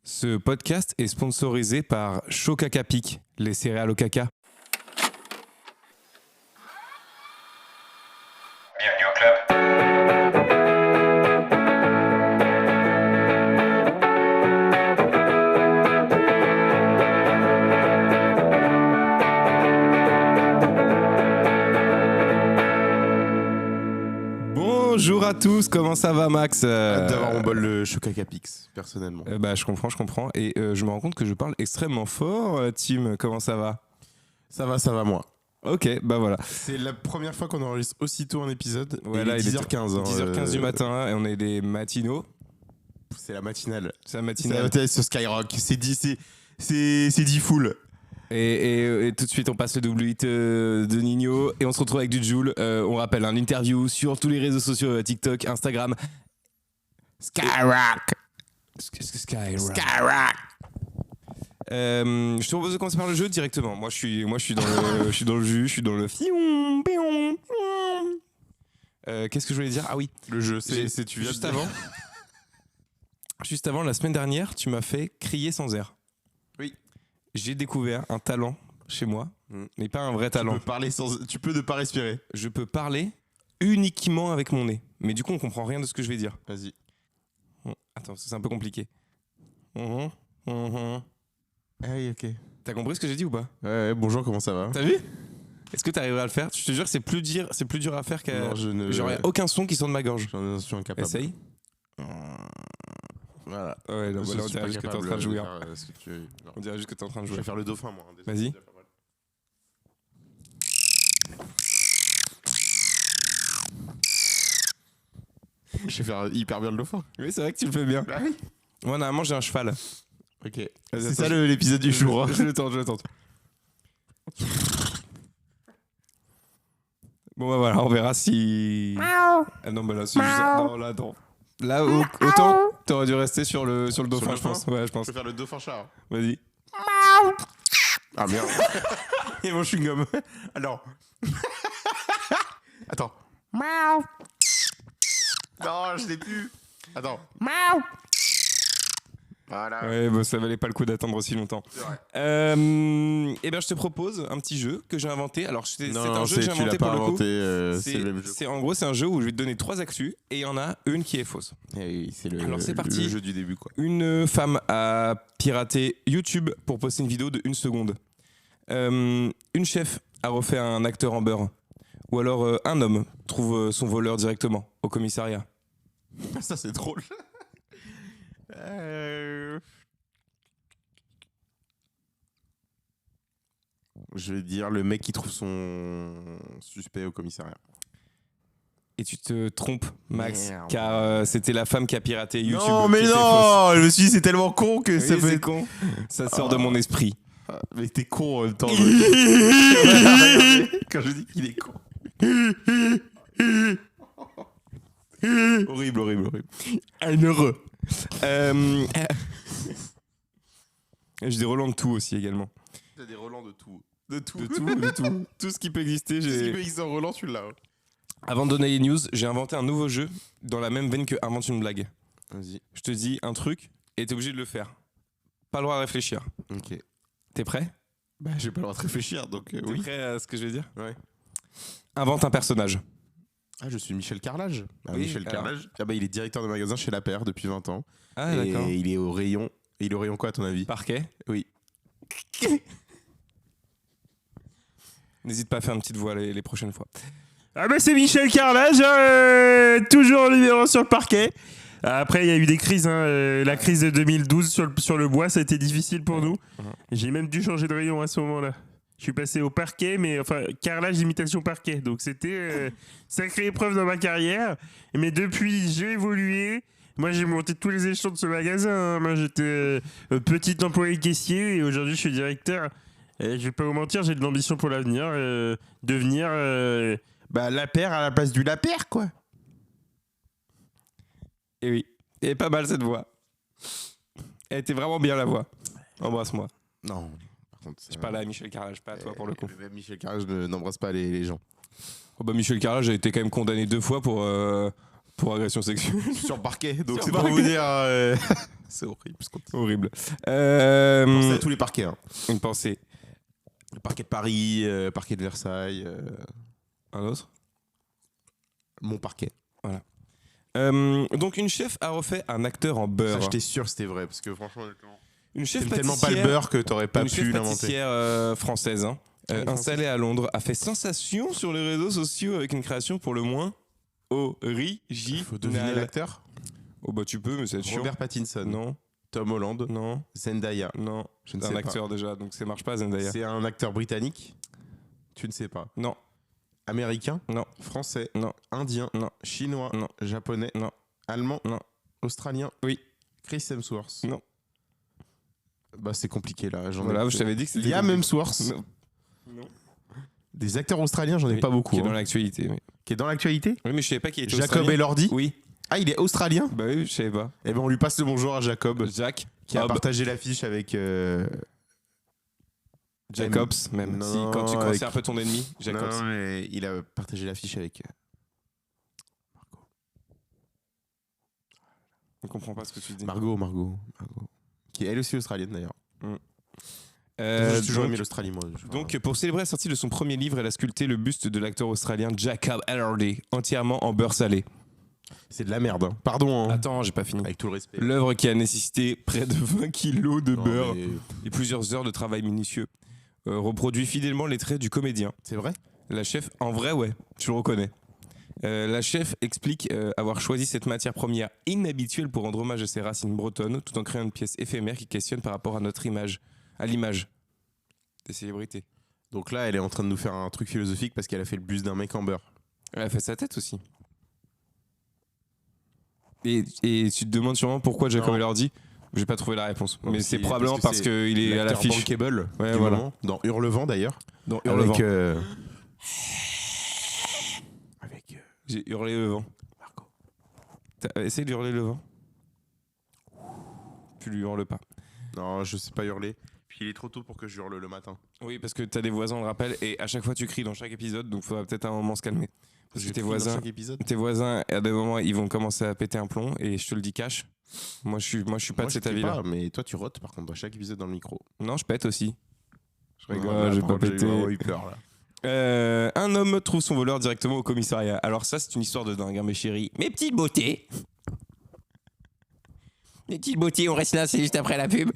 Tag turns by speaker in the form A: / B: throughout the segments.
A: Ce podcast est sponsorisé par Chocaca Pic, les céréales au caca.
B: Bienvenue au club.
A: Bonjour à tous, comment ça va Max
C: D'avoir mon bol de Chocaca Pix, personnellement.
A: Je comprends. Et je me rends compte que je parle extrêmement fort. Tim, comment ça va?
C: Ça va moi.
A: Ok, bah voilà.
C: C'est la première fois qu'on enregistre aussitôt un épisode.
A: Ouais,
C: Et
A: là,
C: il est
A: il est
C: 10h15.
A: 10h15 du matin et on est des matinaux.
C: C'est la matinale.
A: C'est la
C: C'est la
A: matinale.
C: matinale sur Skyrock. C'est dit full.
A: Et tout de suite, on passe le double hit de Nino et on se retrouve avec du Joule. On rappelle un interview sur tous les réseaux sociaux, TikTok, Instagram.
C: Skyrock.
A: Skyrock. Je te propose de commencer par le jeu directement. Moi, je suis dans le, je suis dans le jus, je suis dans le fion, pion, pion. Qu'est-ce que je voulais dire? Ah oui,
C: Le jeu, c'est tu viens
A: juste
C: de-
A: avant. Juste avant, la semaine dernière, tu m'as fait crier sans air.
C: Oui.
A: J'ai découvert un talent chez moi,
C: Mm.
A: mais pas un vrai talent.
C: Tu peux ne pas respirer.
A: Je peux parler uniquement avec mon nez. Mais du coup, on comprend rien de ce que je vais dire.
C: Vas-y.
A: Attends, c'est un peu compliqué.
C: Ah oui, ok.
A: T'as compris ce que j'ai dit ou pas?
C: Ouais, bonjour, comment ça va?
A: T'as vu? Est-ce que t'arriverais à le faire? Je te jure que c'est plus dur à faire qu'à...
C: Non, je ne.
A: Genre, y a aucun son qui sort de ma gorge.
C: J'en suis incapable.
A: Essaye.
C: Voilà.
A: Ouais, non,
C: Je
A: là, on
C: suis
A: dirait
C: pas
A: juste que t'es en
C: capable
A: train de jouer.
C: faire, ce que tu veux. Non.
A: On dirait juste que t'es en train de
C: Je
A: jouer.
C: vais faire le dauphin, moi. Désolé,
A: Vas-y.
C: c'est déjà pas mal. Je vais faire hyper bien le dauphin.
A: Oui, c'est vrai que tu le fais bien. Moi, normalement, j'ai un cheval.
C: Ok.
A: Vas-y,
C: C'est
A: attends,
C: ça l'épisode du jour.
A: Je le tente. Bon, bah voilà, on verra si... Ah non, bah là, c'est juste... Non, là, non. Là, autant t'aurais dû rester sur le dauphin,
C: le
A: je pense. Ouais, je pense.
C: Je vais faire le dauphin chat.
A: Vas-y.
C: Ah merde.
A: Et mon chewing-gum.
C: Alors. Attends. Non, je l'ai plus. Attends. Voilà.
A: Ouais, bah, ça valait pas le coup d'attendre aussi longtemps.
C: C'est vrai.
A: Et ben, je te propose un petit jeu que j'ai inventé. Alors, c'est un
C: Non,
A: jeu que j'ai
C: tu l'as
A: inventé
C: pas
A: pour le coup.
C: inventé. C'est le même jeu.
A: En gros, c'est un jeu où je vais te donner 3 actus et il y en a une qui est fausse.
C: Eh oui, c'est le,
A: Alors, c'est parti.
C: le jeu du début, quoi.
A: Une femme a piraté YouTube pour poster une vidéo de 1 seconde. Une chef a refait un acteur en beurre. Ou alors un homme trouve son voleur directement au commissariat.
C: Ça, c'est drôle. Je vais dire le mec qui trouve son suspect au commissariat.
A: Et tu te trompes, Max,
C: Merde.
A: car c'était la femme qui a piraté YouTube.
C: Non, mais
A: qui était
C: non. Je me suis dit, c'est tellement con que
A: fausse.
C: ça
A: Oui,
C: peut
A: c'est
C: être
A: con. Ça sort de mon esprit.
C: Mais t'es con en même temps. Quand je dis qu'il est con. Horrible.
A: Un heureux. J'ai des relents de tout aussi également.
C: T'as des relents de tout. De tout.
A: De tout. Tout ce qui peut exister.
C: Tout ce qui
A: j'ai-
C: peut exister en relant, tu l'as.
A: Avant de donner les news, j'ai inventé un nouveau jeu dans la même veine que Invente une blague.
C: Vas-y.
A: Je te dis un truc et t'es obligé de le faire. Pas le droit à réfléchir.
C: Ok.
A: T'es prêt?
C: Bah, j'ai pas le droit de réfléchir, donc
A: T'es
C: oui.
A: prêt à ce que je vais dire?
C: Ouais.
A: Invente un personnage.
C: Ah, je suis Michel Carrelage. Ah,
A: Oui,
C: Michel
A: alors.
C: Carrelage. Ah bah, il est directeur de magasin chez La Paire depuis 20 ans.
A: Ah, d'accord.
C: Et il est au rayon. Et il est au rayon quoi, à ton avis?
A: Parquet.
C: Oui.
A: N'hésite pas à faire une petite voix les prochaines fois.
D: Ah bah c'est Michel Carrelage, toujours en numéro sur le parquet. Après il y a eu des crises, la crise de 2012 sur le bois, ça a été difficile pour nous. J'ai même dû changer de rayon à ce moment-là. Je suis passé au parquet, mais enfin carrelage imitation parquet. Donc c'était sacrée épreuve dans ma carrière. Mais depuis j'ai évolué. Moi j'ai monté tous les échelons de ce magasin. Hein. Moi j'étais petit employé caissier et aujourd'hui je suis directeur. Et je vais pas vous mentir, j'ai de l'ambition pour l'avenir, devenir
C: Bah, La Paire à la place du La Paire, quoi.
A: Et oui. Et pas mal cette voix. Elle était vraiment bien la voix. Embrasse-moi.
C: Non. Par contre,
A: Je parle à Michel Carrelage, pas à toi pour le coup.
C: Même Michel Carrelage n'embrasse pas les gens.
A: Oh bah Michel Carrelage a été quand même condamné 2 fois pour pour agression sexuelle.
C: Sur le parquet. Donc
A: Sur
C: c'est
A: le
C: pour
A: parquet.
C: vous dire. C'est horrible. Ce qu'on dit.
A: Horrible.
C: Pensez à tous les parquets. Hein.
A: Une pensée.
C: Le parquet de Paris, parquet de Versailles,
A: Un autre.
C: mon parquet.
A: Donc une chef a refait un acteur en
C: Ça,
A: beurre.
C: j'étais sûr que c'était vrai parce que franchement,
A: Une chef
C: t'aimes tellement
A: pâtissière,
C: pas le beurre que t'aurais pas
A: une chef
C: pu l'inventer.
A: pâtissière française, hein,
C: Oui,
A: installée à Londres, a fait sensation sur les réseaux sociaux avec une création pour le moins originale.
C: Faut deviner l'acteur.
A: Oh bah tu peux, mais c'est chiant.
C: Robert Pattinson,
A: Non,
C: Tom Holland,
A: non,
C: Zendaya.
A: non.
C: Je ne
A: C'est
C: sais
A: un
C: pas.
A: acteur déjà, donc ça marche pas Zendaya.
C: C'est un acteur britannique. Tu ne sais pas.
A: Non,
C: Américain,
A: non,
C: français,
A: non,
C: indien,
A: non,
C: chinois,
A: non,
C: japonais,
A: non,
C: allemand,
A: non.
C: australien.
A: Oui.
C: Chris Hemsworth.
A: Non.
C: Bah c'est compliqué là.
A: Voilà, je t'avais dit que c'était
C: Liam
A: compliqué.
C: Hemsworth.
A: Non.
C: Des acteurs australiens, j'en ai
A: Oui,
C: pas beaucoup.
A: Qui est dans
C: hein.
A: l'actualité, oui.
C: Qui est dans l'actualité.
A: Oui, mais je savais pas qui était
C: Jacob
A: australien.
C: Elordi.
A: Oui.
C: Ah, il est australien.
A: Bah oui, je savais pas.
C: Eh ben on lui passe le bonjour à Jacob,
A: Jack.
C: qui a
A: Hobb.
C: partagé l'affiche avec.
A: Jacobs, même.
C: Non,
A: si, quand tu
C: avec-
A: c'est un peu ton ennemi, Jacobs.
C: Non, mais il a partagé l'affiche avec.
A: Je comprends pas ce que tu dis.
C: Margot. Qui est elle aussi australienne d'ailleurs.
A: Euh,
C: J'ai toujours aimé
A: donc,
C: l'Australie, moi.
A: donc, pour célébrer la sortie de son premier livre, elle a sculpté le buste de l'acteur australien Jacob Elordi, entièrement en beurre salé.
C: C'est de la merde. Hein. Pardon. Hein.
A: Attends, j'ai pas fini.
C: Avec tout le respect.
A: L'œuvre qui a nécessité près de 20 kilos de
C: Non,
A: beurre
C: mais
A: et plusieurs heures de travail minutieux reproduit fidèlement les traits du comédien.
C: C'est vrai.
A: La chef, en vrai, ouais, tu le reconnais. La chef explique avoir choisi cette matière première inhabituelle pour rendre hommage à ses racines bretonnes, tout en créant une pièce éphémère qui questionne par rapport à notre image, à l'image des célébrités.
C: Donc là, elle est en train de nous faire un truc philosophique parce qu'elle a fait le buste d'un mec en beurre.
A: Elle a fait sa tête aussi. Et tu te demandes sûrement pourquoi Jacob
C: Non.
A: Elordi. J'ai pas trouvé la réponse,
C: Non,
A: mais
C: mais
A: c'est
C: c'est-
A: probablement
C: parce
A: parce
C: que
A: qu'il est à
C: L'acteur
A: l'affiche.
C: bankable
A: Ouais,
C: du
A: voilà.
C: moment, dans Hurlevent d'ailleurs.
A: Dans Hurlevent.
C: Avec
A: J'ai hurlé le vent.
C: Margot.
A: Essaye de hurler le vent. Tu lui hurles pas.
C: Non, je sais pas hurler. Puis il est trop tôt pour que je hurle le matin.
A: Oui, parce que t'as des voisins, on le rappelle, et à chaque fois tu cries dans chaque épisode, donc faudra peut-être à un moment se calmer. Parce que
C: Je
A: tes
C: crie dans
A: voisins,
C: chaque épisode.
A: tes voisins, à des moments, ils vont commencer à péter un plomb, et je te le dis cash. Moi, je suis pas
C: Moi,
A: de
C: je
A: cet
C: crie
A: avis-là.
C: pas, mais toi, tu rotes par contre dans chaque épisode dans le micro.
A: Non, je pète aussi. Je rigole,
C: Ouais,
A: j'ai
C: par
A: pas
C: contre,
A: pété.
C: vraiment eu peur là.
A: Un homme trouve son voleur directement au commissariat. Alors ça, c'est une histoire de dingue, hein, mes chéris. Mes petites beautés. Mes petites beautés, on reste là, c'est juste après la pub.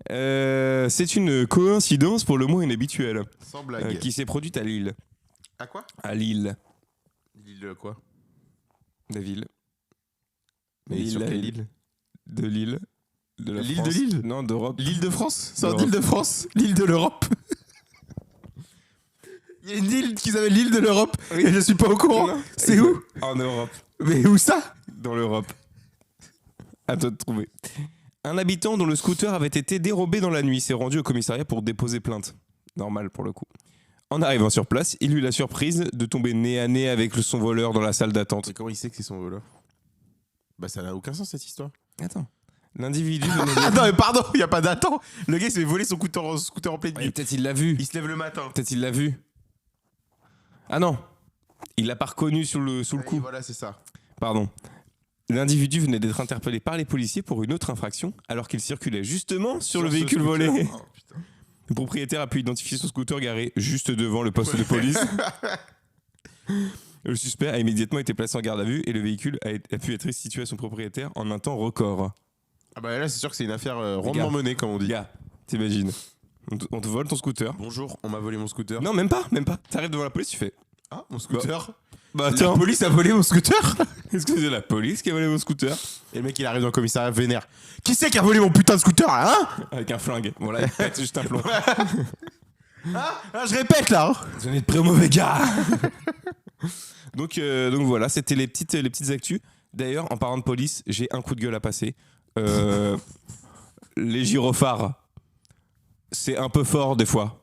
A: C'est une coïncidence pour le moins inhabituelle
C: Sans blague.
A: qui s'est produite à Lille.
C: À quoi?
A: À Lille,
C: L'île quoi?
A: la ville.
C: Mais
A: Lille,
C: sur
A: la
C: quelle
A: ville.
C: île?
A: De Lille. De la
C: L'île de
A: France.
C: Lille
A: Non, d'Europe.
C: L'île de France? C'est en
A: L'Europe.
C: île de France? L'île de l'Europe? Il y a une île qui s'appelle l'île de l'Europe et je suis pas au courant.
A: Non.
C: C'est où?
A: En Europe.
C: Mais où ça?
A: Dans l'Europe. À toi de trouver. Un habitant dont le scooter avait été dérobé dans la nuit s'est rendu au commissariat pour déposer plainte. Normal pour le coup. En arrivant sur place, il eut la surprise de tomber nez à nez avec son voleur dans la salle d'attente.
C: Et comment il sait que c'est son voleur? Bah ça n'a aucun sens cette histoire.
A: Attends. L'individu venait
C: Ah
A: de...
C: non mais pardon, il y a pas d'attente. Le gars il s'est volé son scooter en pleine
A: Ouais,
C: nuit.
A: peut-être il l'a vu.
C: Il se lève le matin.
A: Peut-être il l'a vu. Ah non. Il l'a pas reconnu sous le
C: Et
A: coup.
C: voilà, c'est ça.
A: Pardon. L'individu venait d'être interpellé par les policiers pour une autre infraction alors qu'il circulait justement sur le
C: ce
A: véhicule
C: scooter.
A: volé.
C: Oh, putain.
A: Le propriétaire a pu identifier son scooter garé juste devant le poste de police. Le suspect a immédiatement été placé en garde à vue et le véhicule a pu être restitué à son propriétaire en un temps record.
C: Ah bah là c'est sûr que c'est une affaire rondement
A: gars.
C: menée comme on dit.
A: Gars, t'imagines, on te vole ton scooter.
C: Bonjour, on m'a volé mon scooter.
A: Non, même pas. T'arrives devant la police, tu fais.
C: Ah, mon scooter.
A: Bah
C: La police a volé mon scooter.
A: est-ce que c'est la police qui a volé mon scooter?
C: Et le mec il arrive dans le commissariat vénère. Qui c'est qui a volé mon putain de scooter hein?
A: Avec un flingue. Bon là, il pète juste un plomb.
C: Ah, je répète là. Hein.
A: Vous êtes prêts, mauvais gars. donc voilà, c'était les petites actus. D'ailleurs, en parlant de police, j'ai un coup de gueule à passer. Les gyrophares, c'est un peu fort des fois.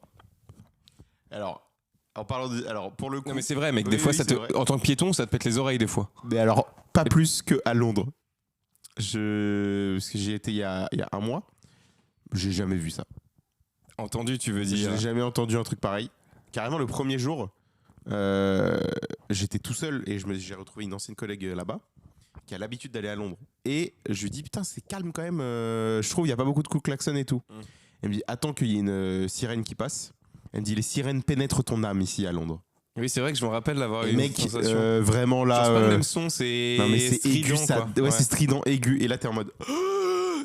C: Alors, en parlant de, alors pour le coup.
A: Non mais c'est vrai, mec.
C: Oui,
A: Des fois,
C: oui,
A: ça
C: c'est
A: te,
C: vrai.
A: en tant que piéton, ça te pète les oreilles des fois.
C: Mais alors, pas plus que à Londres. Parce que j'y étais il y a un mois. J'ai jamais vu ça.
A: Entendu, tu veux
C: Je
A: dire.
C: n'ai jamais entendu un truc pareil. Carrément, le premier jour, j'étais tout seul et j'ai retrouvé une ancienne collègue là-bas qui a l'habitude d'aller à Londres. Et je lui dis, putain, c'est calme quand même. Je trouve, il n'y a pas beaucoup de coups de klaxon et tout. Elle me dit, attends qu'il y ait une sirène qui passe. Elle me dit, les sirènes pénètrent ton âme ici à Londres.
A: Oui, c'est vrai que je me rappelle d'avoir eu
C: Et
A: une
C: mec,
A: sensation.
C: vraiment
A: Genre,
C: là.
A: c'est pas le même son, c'est.
C: Non, mais c'est
A: strident,
C: aigu, ça.
A: quoi.
C: Ouais, c'est strident, aigu. Et là, t'es en mode.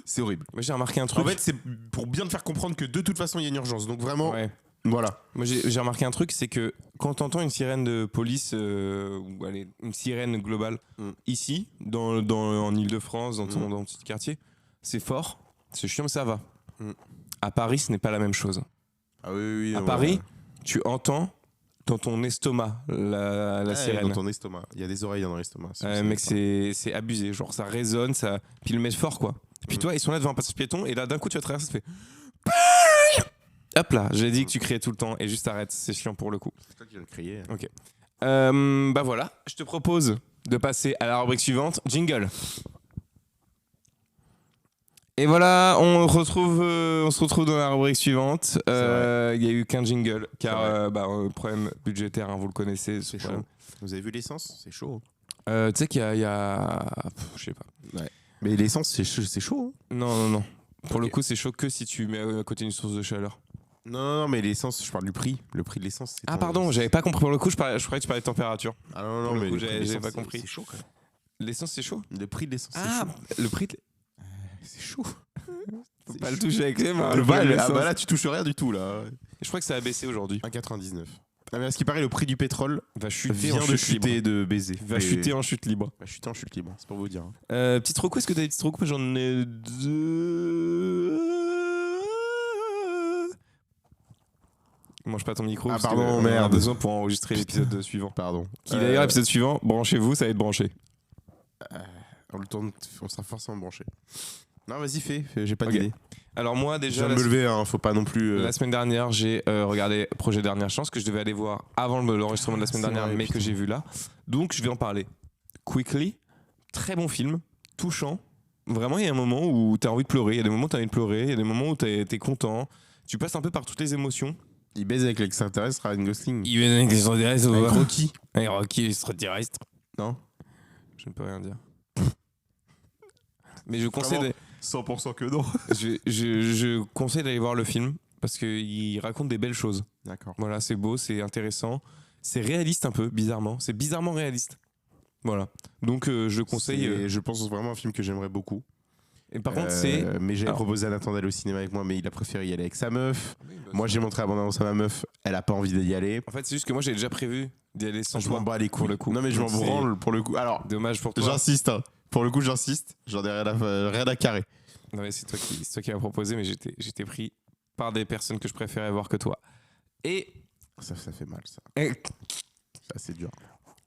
C: C'est horrible.
A: Moi, j'ai remarqué un truc.
C: En fait, c'est pour bien te faire comprendre que de toute façon, il y a une urgence. Donc vraiment,
A: Ouais.
C: voilà.
A: Moi, j'ai remarqué un truc, c'est que quand t'entends une sirène de police, ou allez, une sirène globale, ici, en Ile-de-France, dans ton petit quartier, c'est fort, c'est chiant, mais ça va. À Paris, ce n'est pas la même chose.
C: Ah oui.
A: À Paris, tu entends dans ton estomac la sirène.
C: Dans ton estomac. Il y a des oreilles dans l'estomac.
A: Mec, c'est abusé. Genre, ça résonne, ça. Puis ils le mettent fort, quoi. Puis toi, ils sont là devant un passage piéton, et là, d'un coup, tu vas traverser, ça fait. Hop là, j'ai dit que tu criais tout le temps, et juste arrête, c'est chiant pour le coup.
C: C'est toi qui viens de crier.
A: Ok. Bah voilà, je te propose de passer à la rubrique suivante, jingle. Et voilà, on se retrouve dans la rubrique suivante. Il y a eu qu'un jingle, car problème budgétaire, hein, vous le connaissez.
C: C'est chaud. Vous avez vu l'essence? C'est chaud.
A: Tu sais qu'il y a... je sais pas.
C: Ouais. Mais l'essence, c'est chaud. Hein.
A: Non. Pour le coup, c'est chaud que si tu mets à côté d'une source de chaleur.
C: Non, mais l'essence, je parle du prix. Le prix de l'essence, c'est.
A: Ah pardon, j'avais pas compris. Pour le coup, je croyais que tu parlais de température.
C: Ah non,
A: Pour le
C: mais
A: coup,
C: le prix de
A: j'ai
C: l'essence,
A: pas compris.
C: C'est chaud quand même.
A: L'essence, c'est chaud.
C: Le prix de l'essence, c'est
A: Ah,
C: chaud.
A: le prix de...
C: C'est chaud.
A: Faut pas le toucher avec les mains.
C: Là, tu touches rien du tout, là.
A: Je crois que ça a baissé aujourd'hui.
C: 1,99. Ah, mais à ce qui paraît, le prix du pétrole
A: Va chuter
C: vient
A: en
C: de
A: chute
C: chuter
A: libre.
C: de baiser.
A: Va chuter en chute libre.
C: Va chuter en chute libre, c'est pour vous dire.
A: Petite reco, est-ce que t'as des petites reco? J'en ai deux. Mange pas ton micro.
C: Ah,
A: parce
C: pardon,
A: que, on a
C: merde.
A: besoin pour enregistrer l'épisode suivant.
C: Pardon.
A: Qui d'ailleurs, l'épisode suivant, branchez-vous, ça va être branché.
C: On sera forcément branché. Non, vas-y, fais. J'ai pas
A: Ok.
C: d'idée.
A: Alors moi,
C: Je
A: déjà,
C: viens de me lever, hein, faut pas non plus.
A: la semaine dernière, j'ai regardé Projet Dernière Chance, que je devais aller voir avant l'enregistrement de la semaine
C: C'est
A: dernière,
C: vrai,
A: mais
C: putain.
A: que j'ai vu là. Donc, je vais en parler. Quickly, très bon film, touchant. Vraiment, il y a un moment où t'as envie de pleurer, il y a des moments où t'as envie de pleurer, il y a des moments où t'es content. Tu passes un peu par toutes les émotions.
C: Il baise avec l'extraterrestre Ryan Gosling.
A: Il vient avec des extraterrestres.
C: Avec Rocky.
A: Avec Rocky, extraterrestre.
C: Non.
A: Je ne peux rien dire. Mais je conseille,
C: 100% que non.
A: je conseille d'aller voir le film parce qu'il raconte des belles choses.
C: D'accord.
A: Voilà, c'est beau, c'est intéressant. C'est réaliste un peu, bizarrement. C'est bizarrement réaliste. Voilà. Donc je conseille.
C: Je pense vraiment un film que j'aimerais beaucoup.
A: Et par contre, c'est.
C: Mais j'avais
A: Alors.
C: proposé à Nathan d'aller au cinéma avec moi, mais il a préféré y aller avec sa meuf. Moi, j'ai montré abondamment à ma meuf. Elle a pas envie d'y aller.
A: En fait, c'est juste que moi, j'ai déjà prévu d'y aller sans
C: Je m'en
A: toi.
C: bats les couilles.
A: Pour le coup.
C: Non, mais je m'en
A: Donc, c'est
C: branle pour le coup. Alors,
A: Dommage pour toi.
C: j'insiste. Hein. Pour le coup, j'insiste. J'en ai rien à carrer.
A: Non, mais c'est toi qui m'as proposé, mais j'étais pris par des personnes que je préférais voir que toi. Et
C: Ça fait mal, ça.
A: Et
C: C'est dur.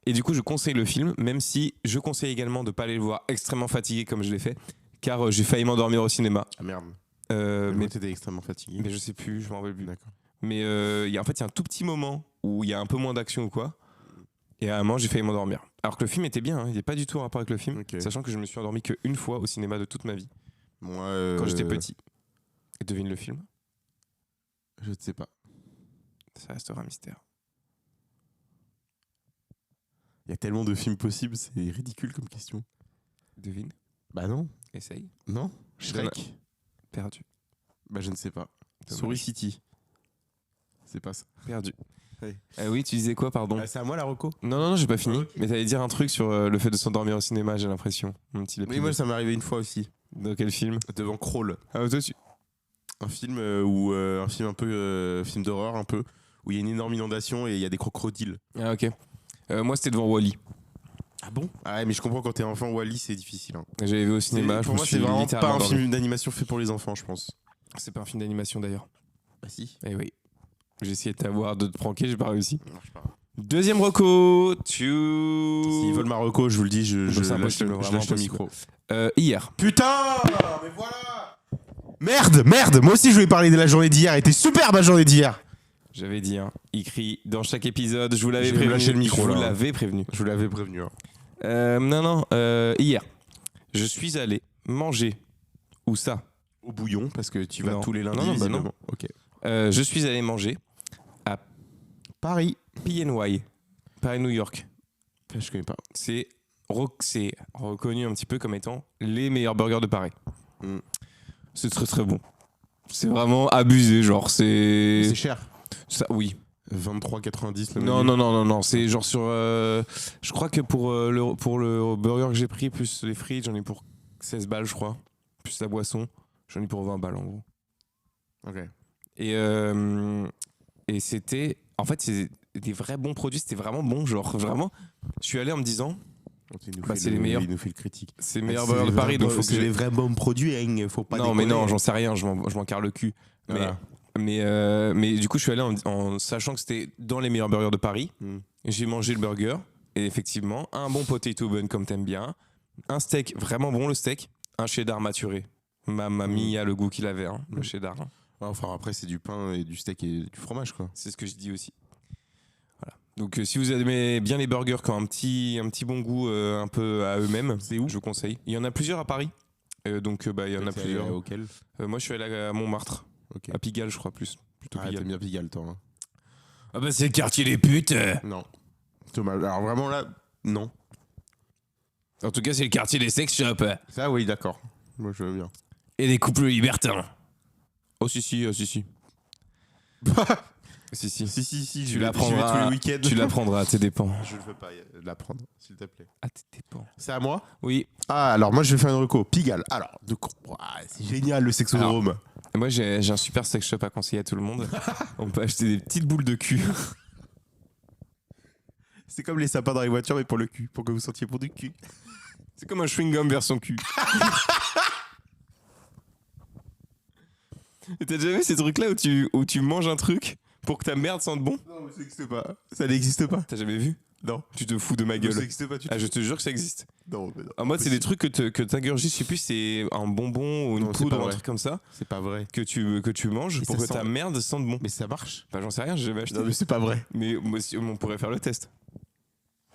A: du coup, je conseille le film, même si je conseille également de ne pas aller le voir extrêmement fatigué comme je l'ai fait, car j'ai failli m'endormir au cinéma.
C: Ah merde.
A: Mais,
C: Mais t'étais extrêmement fatigué.
A: mais je sais plus, je m'en rappelle plus.
C: D'accord.
A: Mais il y a un tout petit moment où il y a un peu moins d'action ou quoi, et à un moment, j'ai failli m'endormir. Alors que le film était bien, hein, il n'est pas du tout en rapport avec le film,
C: Ok.
A: sachant que je me suis endormi qu'une fois au cinéma de toute ma vie,
C: Moi,
A: quand j'étais petit. Et devine le film,
C: Je ne sais pas.
A: ça restera un mystère.
C: Il y a tellement de films possibles, c'est ridicule comme question.
A: Devine,
C: Bah non.
A: essaye,
C: Non.
A: Je donne
C: Shrek.
A: perdu.
C: Bah je ne sais pas.
A: Dommage.
C: Souris City. C'est pas ça.
A: Perdu.
C: Ouais.
A: Oui, tu disais quoi, pardon?
C: C'est à moi la reco.
A: Non, j'ai pas fini.
C: Ok.
A: Mais t'allais dire un truc sur le fait de s'endormir au cinéma, j'ai l'impression. Mon petit
C: Oui,
A: lapin.
C: moi ça m'est arrivé une fois aussi.
A: Dans quel film?
C: Devant Crawl.
A: Ah, toi, tu...
C: Un film où un film un peu film d'horreur un peu où il y a une énorme inondation et il y a des crocodiles.
A: Ah, ok. Moi, c'était devant Wall-E.
C: Ah bon? Ah ouais, mais je comprends quand t'es enfant, Wall-E c'est difficile. Hein.
A: J'avais vu au cinéma.
C: Pour moi c'est vraiment pas un film d'animation fait pour les enfants, je pense.
A: C'est pas un film d'animation d'ailleurs.
C: Bah si.
A: Eh oui. J'ai essayé de te pranker, j'ai pas réussi.
C: Ça marche pas.
A: Deuxième reco.
C: S'ils veulent ma reco, je vous le dis, je
A: C'est
C: lâche
A: impossible,
C: le
A: vraiment impossible.
C: micro.
A: Hier.
C: Putain! Mais voilà! Merde! Moi aussi je voulais parler de la journée d'hier. Elle était superbe la journée d'hier.
A: J'avais dit, hein, écrit dans chaque épisode, je vous l'avais
C: J'ai
A: prévenu.
C: lâché le micro,
A: je vous
C: là.
A: l'avais prévenu.
C: Je vous l'avais prévenu. Hein.
A: Hier. Je suis allé manger. Où ça?
C: Au bouillon parce que tu vas
A: Non.
C: tous les lundis.
A: Non, bah
C: visiblement.
A: non.
C: Ok.
A: Je suis allé manger
C: Paris.
A: PNY, Paris New York.
C: Je connais pas.
A: C'est reconnu un petit peu comme étant les meilleurs burgers de Paris.
C: Mm.
A: C'est très très bon. C'est vraiment abusé, genre
C: C'est cher.
A: ça, oui.
C: 23,90 le
A: Non,
C: menu.
A: non, c'est genre sur. Je crois que pour le burger que j'ai pris, plus les frites, j'en ai pour 16 balles, je crois. Plus la boisson, j'en ai pour 20 balles en gros.
C: Ok.
A: Et c'était. En fait, c'est des vrais bons produits, c'était vraiment bon. Genre, vraiment, je suis allé en me disant, c'est les meilleurs.
C: Il nous fait le critique.
A: c'est les meilleurs burgers de Paris, donc faut que
C: c'est les vrais bons produits, hein, faut pas
A: Non, mais
C: déconner.
A: non, j'en sais rien, je m'en carre le cul.
C: Voilà.
A: Mais du coup, je suis allé en sachant que c'était dans les meilleurs burgers de Paris.
C: Mm.
A: J'ai mangé le burger, et effectivement, un bon potato bun comme t'aimes bien, un steak vraiment bon, le steak, un cheddar maturé. Ma mamie a le goût qu'il avait, hein, le cheddar. Hein.
C: Ouais, enfin, après, c'est du pain et du steak et du fromage, quoi.
A: C'est ce que je dis aussi. Voilà. Donc, si vous aimez bien les burgers qui ont un petit bon goût un peu à eux-mêmes,
C: C'est où
A: je vous conseille. Il y en a plusieurs à Paris. Donc, il y en a plusieurs.
C: Auquel
A: Moi, je suis allé à Montmartre,
C: Ok.
A: à Pigalle, je crois, plus. Plutôt
C: Ah,
A: Pigalle.
C: t'aimes bien Pigalle, toi. Hein.
A: Ah bah c'est le quartier des putes.
C: Non. Thomas, alors vraiment là, non.
A: En tout cas, c'est le quartier des sex shops
C: Ça, oui, d'accord. Moi, je veux bien.
A: et des couples libertins. Oh si. Si.
C: Si,
A: Tu
C: je vais
A: l'apprendras
C: tous les week-ends.
A: Tu l'apprendras à tes dépens.
C: Je ne veux pas l'apprendre, s'il te plaît.
A: À tes dépens.
C: C'est à moi.
A: Oui.
C: Ah, alors moi, je vais faire une reco. Pigalle. Alors, c'est génial le sexodrome.
A: Moi, j'ai un super sex shop à conseiller à tout le monde. On peut acheter des petites boules de cul.
C: C'est comme les sapins dans les voitures, mais pour le cul, pour que vous sentiez pour du cul.
A: C'est comme un chewing-gum version cul. Et t'as déjà vu ces trucs-là où tu manges un truc pour que ta merde sente bon?
C: Non, mais ça n'existe pas. Ça n'existe pas.
A: T'as jamais vu?
C: Non.
A: Tu te fous de ma
C: Ça
A: gueule.
C: n'existe pas.
A: Ah, je te jure que ça existe.
C: Non, mais non.
A: En mode, c'est des trucs que t'ingurgites, je sais plus, c'est un bonbon ou une
C: Non, c'est
A: poudre
C: pas
A: ou un
C: vrai.
A: truc comme ça
C: C'est pas vrai.
A: que tu manges
C: Et
A: pour
C: ça
A: que ta
C: sent-
A: merde sente bon.
C: Mais ça marche.
A: Bah, j'en sais rien, j'ai jamais acheté.
C: Non, mais c'est pas vrai.
A: Mais moi, on pourrait faire le test.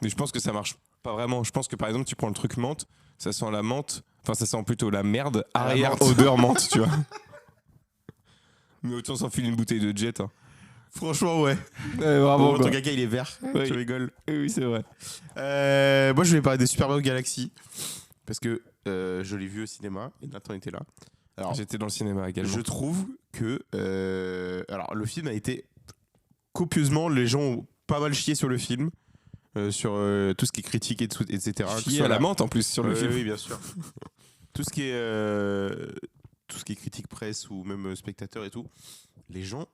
A: Mais je pense que ça marche pas vraiment. Je pense que par exemple, tu prends le truc menthe, ça sent la menthe, enfin, ça sent plutôt la merde,
C: Ah, la
A: arrière,
C: menthe.
A: odeur menthe, tu vois. Mais autant s'enfiler une bouteille de jet. Hein.
C: Franchement, ouais.
A: Bravo,
C: Bon,
A: quoi.
C: ton caca, il est vert.
A: Oui.
C: Tu rigoles.
A: Oui, c'est vrai.
C: Moi, je vais parler des Super Mario Galaxy. Parce que je l'ai vu au cinéma et Nathan était là. Alors,
A: J'étais dans le cinéma également.
C: je trouve que. Alors, le film a été copieusement. Les gens ont pas mal chié sur le film. Sur tout ce qui est critique, etc. Que ce
A: Chier
C: soit
A: à la menthe en plus sur le film.
C: Oui, bien sûr. tout ce qui est critique presse ou même spectateur et tout. Les gens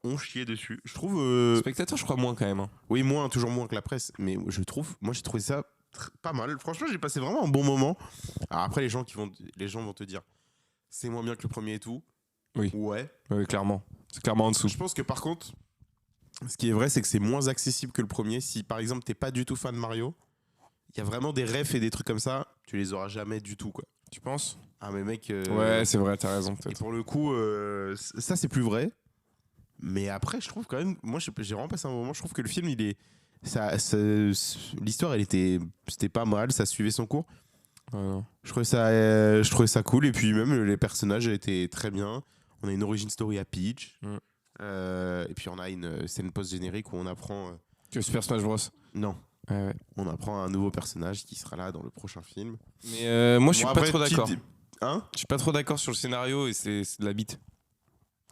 C: ont chié dessus. Je trouve.
A: Spectateur, je crois moins quand même. Hein.
C: Oui, toujours moins que la presse, mais je trouve, moi j'ai trouvé ça pas mal. Franchement, j'ai passé vraiment un bon moment. Alors après, les gens vont te dire, c'est moins bien que le premier et tout.
A: Oui.
C: Ouais.
A: Oui, clairement. C'est clairement en dessous.
C: Je pense que par contre, ce qui est vrai, c'est que c'est moins accessible que le premier. Si par exemple t'es pas du tout fan de Mario, il y a vraiment des refs et des trucs comme ça, tu les auras jamais du tout, quoi.
A: Tu penses?
C: Ah mais mec.
A: Ouais, c'est vrai, t'as raison
C: Et
A: peut-être.
C: pour le coup, ça c'est plus vrai. Mais après, je trouve quand même, moi j'ai vraiment passé un moment. Je trouve que le film, l'histoire, c'était pas mal, ça suivait son cours.
A: Ouais, non.
C: Je trouvais ça cool. Et puis même les personnages étaient très bien. On a une origin story à Peach.
A: Mm.
C: Et puis on a une scène post-générique où on apprend.
A: Que Super Smash Bros.
C: Non,
A: Ouais.
C: on apprend un nouveau personnage qui sera là dans le prochain film.
A: Mais moi, je suis
C: Bon,
A: pas
C: après,
A: trop d'accord.
C: Hein?
A: Je suis pas trop d'accord sur le scénario et c'est de la bite.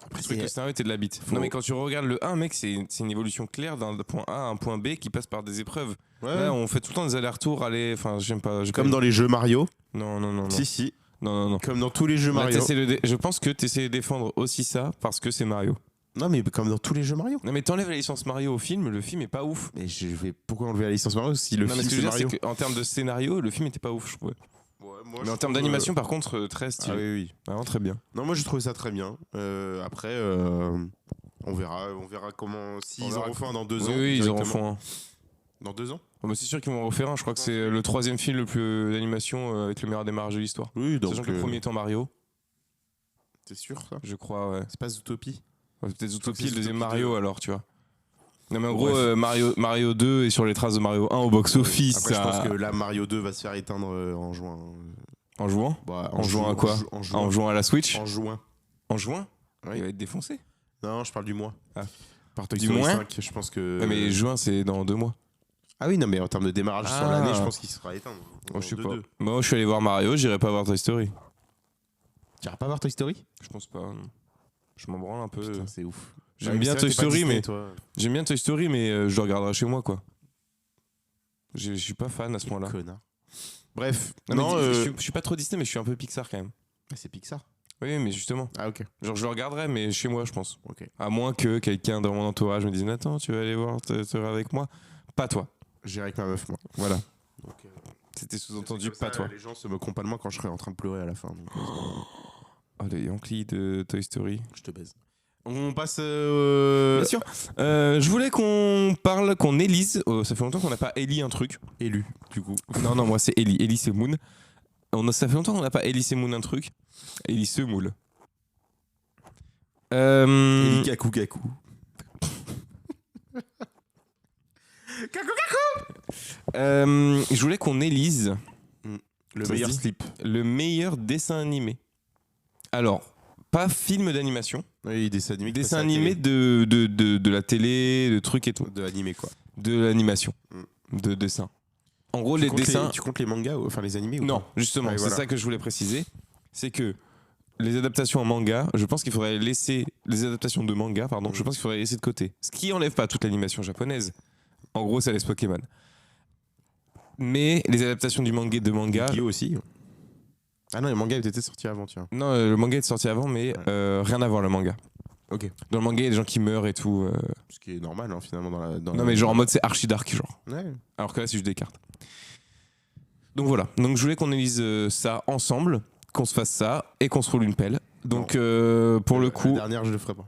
C: Après,
A: Je trouvais que le scénario était de la bite.
C: Faut-
A: Non, mais quand tu regardes le 1, mec, c'est une évolution claire d'un point A à un point B qui passe par des épreuves.
C: Ouais.
A: Là, on fait tout le temps des allers-retours, enfin, j'aime pas.
C: Comme dans les jeux Mario.
A: Non.
C: Si.
A: Non.
C: Comme dans tous les jeux
A: Là,
C: Mario.
A: je pense que tu essaies de défendre aussi ça parce que c'est Mario.
C: Non, mais comme dans tous les jeux Mario.
A: Non, mais t'enlèves la licence Mario au film, le film est pas ouf.
C: Mais pourquoi enlever la licence Mario si le
A: Non, mais
C: film
A: ce que je
C: c'est
A: veux dire,
C: Mario?
A: c'est qu'en termes de scénario, le film était pas ouf, je trouvais.
C: Ouais, moi,
A: Mais
C: je
A: en termes
C: trouve,
A: d'animation, par contre, très
C: ah
A: stylé.
C: oui, oui.
A: Vraiment très bien.
C: Non, moi j'ai trouvé ça très bien. Après, on verra comment. S'ils en
A: verra.
C: refont un dans 2 ans.
A: Oui, ils en
C: directement.
A: refont un.
C: Dans 2 ans?
A: Oh, bah, c'est sûr qu'ils vont en refaire un. Je crois que c'est le 3e film le plus d'animation avec le meilleur démarrage de l'histoire.
C: Oui, donc.
A: Sachant que le premier étant Mario,
C: C'est sûr ça?
A: je crois, ouais.
C: C'est pas Zootopie?
A: Ouais, peut-être Zootopie,
C: c'est
A: le deuxième
C: Zootopie
A: Mario
C: 2.
A: alors, tu vois. Non, mais en gros,
C: Bref.
A: Mario 2 est sur les traces de Mario 1 au box-office.
C: Après, je pense
A: ça-
C: que là, Mario 2 va se faire éteindre en juin.
A: En jouant
C: Bah,
A: En jouant à quoi
C: En
A: En
C: juin.
A: jouant à la Switch
C: En juin.
A: En juin
C: Oui.
A: Il va être défoncé.
C: Non, je parle du mois.
A: Ah.
C: Par Toy
A: Du
C: Story
A: mois
C: 5, je pense que.
A: Ouais, mais juin, c'est dans 2 mois.
C: Ah oui, non, mais en termes de démarrage sur
A: Ah.
C: l'année, je pense qu'il sera éteint.
A: Oh, je sais pas.
C: 2-2.
A: Moi, je suis allé voir Mario, j'irai pas voir Toy Story.
C: Tu iras pas voir Toy Story?
A: Je pense pas. Non. Je m'en branle un peu.
C: Putain, c'est ouf.
A: J'aime
C: Ouais,
A: bien
C: c'est vrai,
A: Toy
C: t'es pas
A: Story,
C: Disney,
A: mais
C: toi.
A: j'aime bien Toy Story, mais je le regarderai chez moi, quoi. Je suis pas fan à ce point-là.
C: Connard. Bref,
A: Non, mais je suis pas trop Disney, mais je suis un peu Pixar quand même.
C: Ah, c'est Pixar.
A: Oui, mais justement.
C: Ah, ok.
A: Genre, je le regarderai, mais chez moi, je pense.
C: Ok.
A: À moins que quelqu'un dans mon entourage me dise Nathan, tu vas aller voir Toy Story avec moi. Pas toi.
C: J'irai avec ma meuf, moi.
A: Voilà.
C: Donc,
A: C'était sous-entendu,
C: comme ça,
A: pas toi.
C: Les gens se moqueront pas de moi quand je serai en train de pleurer à la fin. Donc,
A: Oh, les Yankees de Toy Story.
C: je te baise. On passe.
A: Bien sûr. Je voulais qu'on parle, qu'on élise. Ça fait longtemps qu'on n'a pas éli un truc.
C: Élu, du coup.
A: Non, moi c'est Eli. Eli c'est Moon. Ça fait longtemps qu'on n'a pas Eli c'est Moon un truc. Eli se moule.
C: Eli Kaku Kaku.
A: Je voulais qu'on élise
C: Le
A: Ça
C: meilleur
A: se dit
C: slip.
A: le meilleur dessin animé. Alors, pas film d'animation,
C: Oui, dessin animé. qui
A: dessin
C: passe à la
A: animé
C: télé.
A: de la télé, de trucs et tout.
C: De animé, quoi.
A: De l'animation, de dessin. En gros, les dessins.
C: Tu comptes les mangas, enfin les animés ou
A: Non,
C: pas
A: justement,
C: Ouais,
A: c'est
C: voilà.
A: ça que je voulais préciser. C'est que les adaptations en manga, je pense qu'il faudrait laisser. Les adaptations de manga, pardon, je pense qu'il faudrait laisser de côté. Ce qui enlève pas toute l'animation japonaise. En gros, ça laisse Pokémon. Mais les adaptations du manga de manga.
C: Yu-Gi-Oh aussi. Ah non, les mangas étaient sortis avant, tiens.
A: Non, le manga est sorti avant, mais rien à voir le manga.
C: Ok.
A: Dans le manga, il y a des gens qui meurent et tout.
C: Ce qui est normal, hein, finalement, dans la.
A: Non, mais genre en mode c'est archi dark, genre.
C: Ouais.
A: Alors que là, c'est juste des cartes. Donc voilà. Donc je voulais qu'on élise ça ensemble, qu'on se fasse ça et qu'on se roule une pelle. Donc pour le coup.
C: La dernière, je le ferai pas.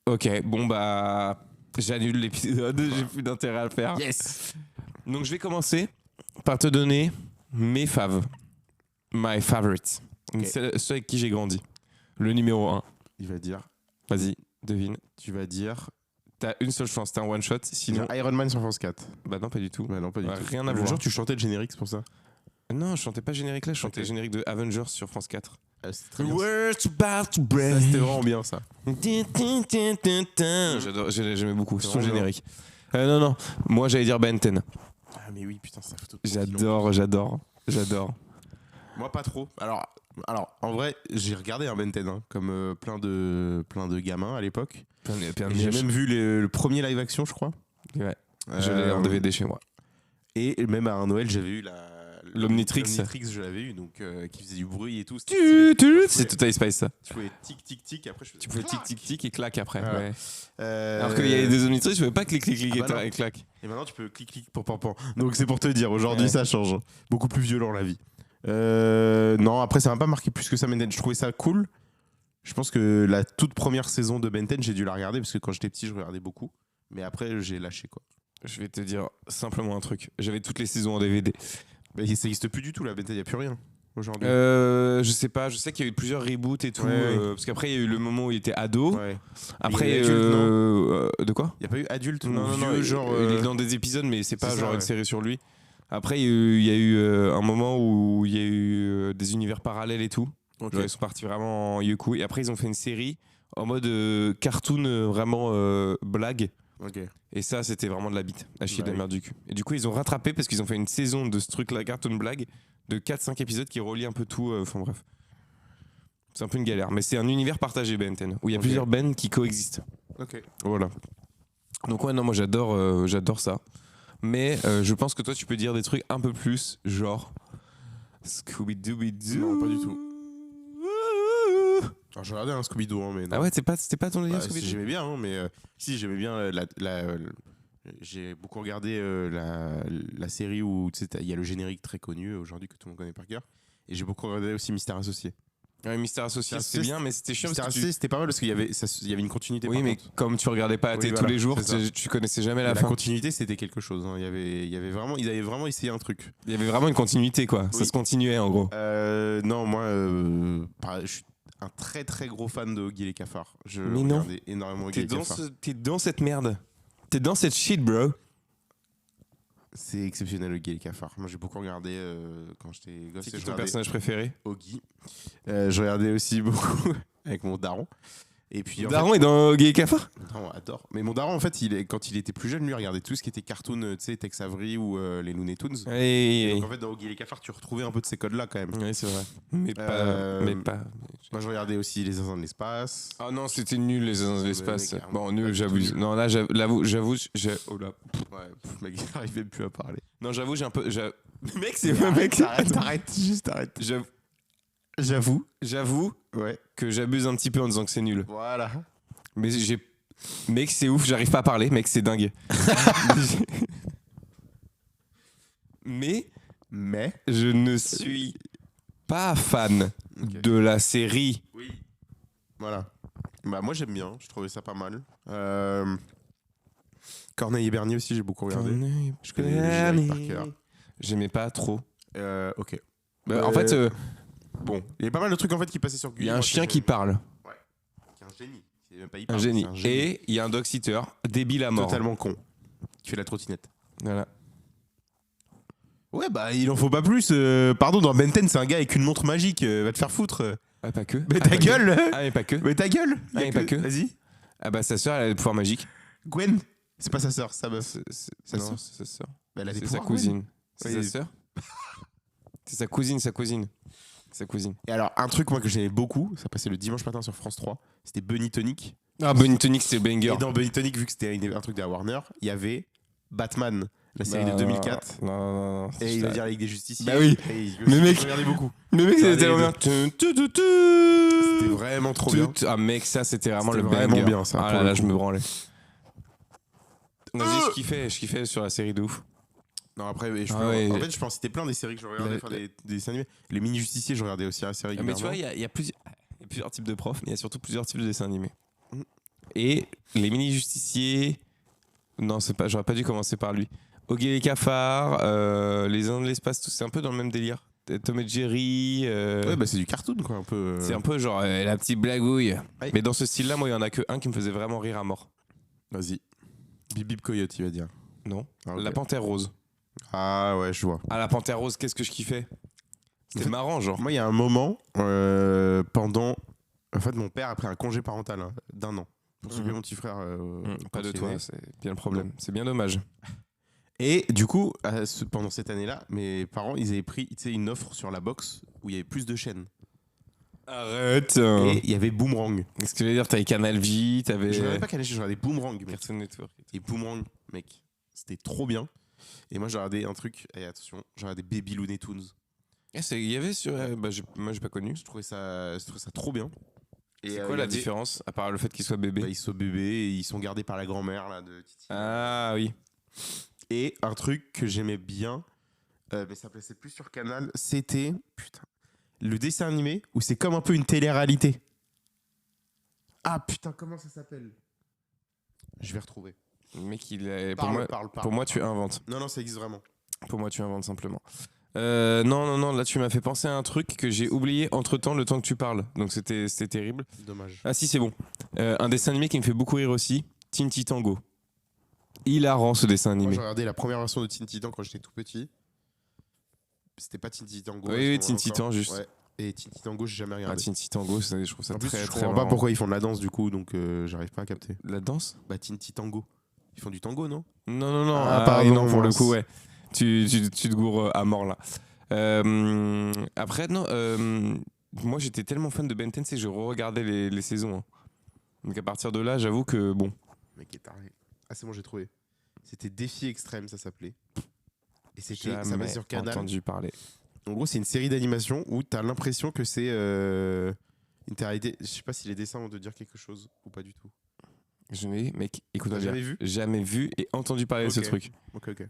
A: Ok, bon bah. J'annule l'épisode, j'ai plus d'intérêt à le faire.
C: Yes.
A: Donc je vais commencer par te donner mes faves. My favorites.
C: Ok.
A: Ceux avec qui j'ai grandi. Le numéro 1.
C: Il va dire.
A: Vas-y, devine.
C: Tu vas dire.
A: T'as une seule chance, t'as un one shot. Sinon.
C: Iron Man sur France 4.
A: Bah non, pas du tout.
C: Bah non, pas du
A: Ouais,
C: tout.
A: rien à
C: Le
A: voir.
C: jour, tu chantais le générique, c'est pour ça.
A: Non, je chantais pas générique là, je chantais
C: Ok.
A: générique de Avengers sur France 4.
C: C'était très bien.
A: Words about to break.
C: Ça, c'était vraiment bien, ça.
A: J'aimais beaucoup, c'est son
C: vraiment
A: générique. Non, moi j'allais dire Ben 10.
C: Ah, mais oui, putain, ça photo.
A: J'adore.
C: Moi, pas trop. Alors, en vrai, j'ai regardé un Ben 10, hein, comme plein de gamins à l'époque. J'ai même vu le premier live action, je crois.
A: Ouais. Je l'ai en DVD chez moi.
C: Et même à un Noël, j'avais eu
A: L'Omnitrix.
C: L'Omnitrix, je l'avais eu, donc qui faisait du bruit et tout.
A: C'est Total Spice ça.
C: Tu pouvais tic tic tic, après je faisais.
A: Tu pouvais tic tic tic et clac après.
C: Voilà.
A: Ouais.
C: Euh,
A: Alors qu'il y avait des Omnitrix, tu pouvais pas clic clic clic
C: Ah bah non.
A: et clac.
C: Et maintenant tu peux clic clic pour pan. Donc c'est pour te dire, aujourd'hui
A: Ouais.
C: ça change. Beaucoup plus violent la vie. Non, après ça m'a pas marqué plus que ça, Ben 10. Je trouvais ça cool. Je pense que la toute première saison de Ben 10, j'ai dû la regarder parce que quand j'étais petit, je regardais beaucoup. Mais après, j'ai lâché quoi.
A: Je vais te dire simplement un truc. J'avais toutes les saisons en DVD.
C: Mais ça n'existe plus du tout la Ben 10, il n'y a plus rien aujourd'hui.
A: Je sais pas, je sais qu'il y a eu plusieurs reboots et tout.
C: Ouais.
A: Parce qu'après, il y a eu le moment où il était ado.
C: Ouais.
A: Après,
C: Il y a eu adulte,
A: de quoi
C: Il n'y a pas eu adulte ou
A: Non,
C: vieux, genre.
A: il est dans des épisodes, mais c'est pas
C: c'est ça,
A: genre une
C: ouais.
A: série sur lui. Après, il y a eu un moment où il y a eu des univers parallèles et tout.
C: Ok.
A: Genre, ils sont partis vraiment en Yoku. Et après, ils ont fait une série en mode cartoon, vraiment blague.
C: Ok.
A: Et ça, c'était vraiment de la bite, à chier
C: Bah
A: de la
C: oui.
A: merde du cul. Et du coup, ils ont rattrapé parce qu'ils ont fait une saison de ce truc-là, cartoon blague, de 4-5 épisodes qui relient un peu tout. Enfin bref. C'est un peu une galère. Mais c'est un univers partagé, Ben 10, où il y a
C: Ok.
A: plusieurs Ben qui coexistent.
C: Ok.
A: Voilà. Donc ouais, non, moi j'adore ça. Mais je pense que toi, tu peux dire des trucs un peu plus, genre... Scooby-Dooby-Doo.
C: Non, pas du tout. Alors j'ai regardé un Scooby-Doo, hein, mais non.
A: Ah ouais, c'était pas ton délire,
C: Bah,
A: Scooby-Doo?
C: j'aimais bien, hein, mais si j'aimais bien j'ai beaucoup regardé la série où tu sais, il y a le générique très connu aujourd'hui que tout le monde connaît par cœur, et j'ai beaucoup regardé aussi Mystère Associé.
A: Ouais, Mystère Associé,
C: Mystère
A: c'était
C: Associé,
A: bien, mais c'était chiant
C: Mystère
A: parce que
C: Associé, c'était pas mal parce qu'il y avait il y avait une continuité.
A: Oui,
C: par
A: mais
C: contre.
A: comme tu regardais pas la
C: Oui,
A: télé
C: voilà,
A: tous les jours,
C: c'est ça.
A: tu connaissais jamais la
C: La
A: fin.
C: continuité, c'était quelque chose, hein. Il y avait vraiment, ils avaient vraiment essayé un truc.
A: Il y avait vraiment une continuité, quoi. Ça
C: Oui.
A: se continuait, en gros.
C: Non, moi, je suis un très très gros fan de Oggy et les cafards. Je
A: Mais non.
C: regardais énormément Oggy et les cafards.
A: T'es dans cette merde. T'es dans cette shit, bro.
C: C'est exceptionnel, Oggy et les cafards. Moi, j'ai beaucoup regardé quand j'étais gosse.
A: C'est
C: Je
A: qui ton
C: regardais
A: personnage préféré?
C: Oggy. Je regardais aussi beaucoup avec mon daron. Et puis en
A: Daron est dans Gay Cafard.
C: fait, non, adore. Mais mon daron, en fait, quand il était plus jeune, lui, il regardait tout ce qui était cartoon, tu sais, Tex Avery ou les Looney Tunes. Et donc en fait, dans Oggy et les cafards, tu retrouvais un peu de ces codes-là quand même.
A: Oui, c'est vrai. Mais
C: Euh,
A: pas.
C: Moi, je regardais aussi Les Zinzins de l'espace.
A: Ah non, c'était nul les Zinzins de l'espace.
C: mec,
A: Bon,
C: pas
A: nul,
C: du
A: j'abuse.
C: tout nul.
A: Non, là, j'avoue, oh là.
C: Ouais, mec, il n'arrive même plus à parler.
A: Non, j'avoue, j'ai un peu. Mec, c'est
C: Arrête, arrête, juste arrête. J'avoue. Ouais.
A: Que j'abuse un petit peu en disant que c'est nul.
C: Voilà.
A: Mais mec, c'est ouf, j'arrive pas à parler, mec, c'est dingue. Mais je ne suis pas fan
C: Ok.
A: de la série.
C: Oui. Voilà. Bah moi j'aime bien, je trouvais ça pas mal. Corneille et Bernier aussi j'ai beaucoup regardé. Je connais le générique par cœur.
A: J'aimais pas trop.
C: Ok.
A: En fait,
C: Bon, il y a pas mal de trucs en fait qui passaient sur
A: il y a un
C: Gulli,
A: chien
C: moi,
A: qui parle.
C: qui est un génie. C'est même pas il
A: Un
C: parle,
A: génie.
C: c'est un génie.
A: Et il y a un dog-sitter, débile à mort.
C: Totalement con. Qui fait la trottinette.
A: Voilà.
C: Ouais bah il en faut pas plus. Pardon, dans Ben 10 c'est un gars avec une montre magique. Va te faire foutre.
A: Ah, pas que.
C: Mais
A: Ah,
C: ta
A: pas que.
C: gueule.
A: Ah, mais pas que.
C: Mais ta gueule.
A: Ah, mais pas que.
C: Vas-y.
A: Ah, bah, sa soeur, elle a des pouvoirs magiques.
C: Gwen. C'est pas sa sœur, sa meuf. Sa
A: Non,
C: sœur.
A: c'est sa sœur.
C: Bah, elle a des
A: C'est sa
C: pouvoirs, Gwen.
A: cousine. C'est
C: Oui.
A: sa sœur. C'est sa cousine. Sa cousine.
C: Et alors, un truc moi que j'aimais beaucoup, ça passait le dimanche matin sur France 3, c'était Bunny Tonic.
A: Ah, Bunny Tonic, c'est banger.
C: Et dans Bunny Tonic, vu que c'était un truc de la Warner, il y avait Batman, la série de 2004.
A: Non.
C: Et il va dire avec des justiciers.
A: Bah oui.
C: Et
A: Mais mec-
C: je regardais beaucoup.
A: Mais mec,
C: C'était
A: c'était tellement bien.
C: C'était vraiment trop bien.
A: Ah, mec, ça, c'était vraiment le
C: C'était vraiment
A: banger.
C: bien, ça,
A: Ah
C: pour
A: là
C: le
A: là, je
C: coup.
A: me branlais. Vas-y, je kiffais sur la série de ouf.
C: Non, après, en fait, je pense que c'était plein des séries que je regardais, enfin des dessins animés. Les mini-justiciers, je regardais aussi assez
A: Mais
C: régulièrement.
A: tu vois, il y a plusieurs types de profs, mais il y a surtout plusieurs types de dessins animés.
C: Mm.
A: Et les mini-justiciers. Non, j'aurais pas dû commencer par lui. Oggy et les cafards, les Zinzins de l'espace, tout c'est un peu dans le même délire. Tom et Jerry.
C: Ouais, bah c'est du cartoon, quoi, un peu.
A: C'est un peu genre la petite blagouille.
C: Ouais.
A: Mais dans ce style-là, moi, il y en a que un qui me faisait vraiment rire à mort.
C: Vas-y. Bip Bip Coyote, il va dire.
A: Non.
C: Ah, ok.
A: La panthère rose.
C: Ah ouais, je vois.
A: Ah, la panthère rose, qu'est-ce que je kiffais. C'était
C: En fait,
A: marrant, genre.
C: Moi, il y a un moment, pendant. En fait, mon père a pris un congé parental d'1 an pour s'occuper de mon petit frère.
A: Pas de
C: quand il est
A: toi,
C: né.
A: c'est bien le problème. C'est bien dommage.
C: Et du coup, pendant cette année-là, mes parents, ils avaient pris une offre sur la box où il y avait plus de chaînes.
A: Arrête.
C: Et il y avait Boomerang.
A: Qu'est-ce que je veux dire, t'avais Canal J, t'avais
C: Je regardais pas Canal J, je regardais Boomerang, mec.
A: Cartoon Network.
C: Et Boomerang, mec, c'était trop bien. Et moi, j'ai regardé un truc, et attention, j'ai regardé Baby Looney Tunes.
A: Il y avait sur. Moi, j'ai pas connu.
C: Je trouvais ça trop bien. Et
A: C'est
C: il
A: quoi
C: y
A: la
C: avait-
A: différence, à part le fait qu'il soit bébé?
C: Bah, ils sont bébés et ils sont gardés par la grand-mère là, de Titi.
A: Ah oui.
C: Et un truc que j'aimais bien, mais ça passait plus sur Canal, c'était putain, le dessin animé où c'est comme un peu une télé-réalité. Ah putain, comment ça s'appelle? Je vais retrouver.
A: Le mec, il est.
C: Parle.
A: Pour moi, tu inventes.
C: Non, ça existe vraiment.
A: Pour moi, tu inventes simplement. Non, là, tu m'as fait penser à un truc que j'ai oublié entre temps, le temps que tu parles. Donc, c'était terrible.
C: Dommage.
A: Ah, si, c'est bon. Un dessin animé qui me fait beaucoup rire aussi, Teen Titango. Hilarant ce dessin
C: Moi,
A: animé.
C: j'ai regardé la première version de Teen Titan quand j'étais tout petit. C'était pas Teen Titango.
A: Oui,
C: à ce
A: oui, Teen
C: moment-là
A: Titan,
C: encore.
A: juste.
C: Ouais. Et Teen Titango, j'ai jamais
A: Ah,
C: regardé.
A: Teen Titango, je trouve ça
C: En plus,
A: très,
C: je
A: très
C: comprends
A: marrant.
C: pas pourquoi ils font de la danse du coup, donc j'arrive pas à capter.
A: La danse?
C: Bah, Teen Titango. Ils font du tango, non?
A: Non.
C: Ah, pardon,
A: non, pour le
C: mince.
A: coup, ouais. Tu te gourres à mort là. Après, non. Moi, j'étais tellement fan de Ben 10 que je re-regardais les saisons. Hein. Donc à partir de là, j'avoue que bon.
C: Mec est taré. Ah, c'est bon, j'ai trouvé. C'était Défi Extrême, ça s'appelait. Et c'était ça
A: Jamais
C: passait sur Canal.
A: entendu parler.
C: En gros, c'est une série d'animation où t'as l'impression que c'est une réalité. Je sais pas si les dessins vont te dire quelque chose ou pas du tout.
A: Je n'ai, mec, écoute-moi
C: T'as
A: bien.
C: jamais vu?
A: Jamais vu et entendu parler de ce
C: Ok.
A: truc.
C: Ok.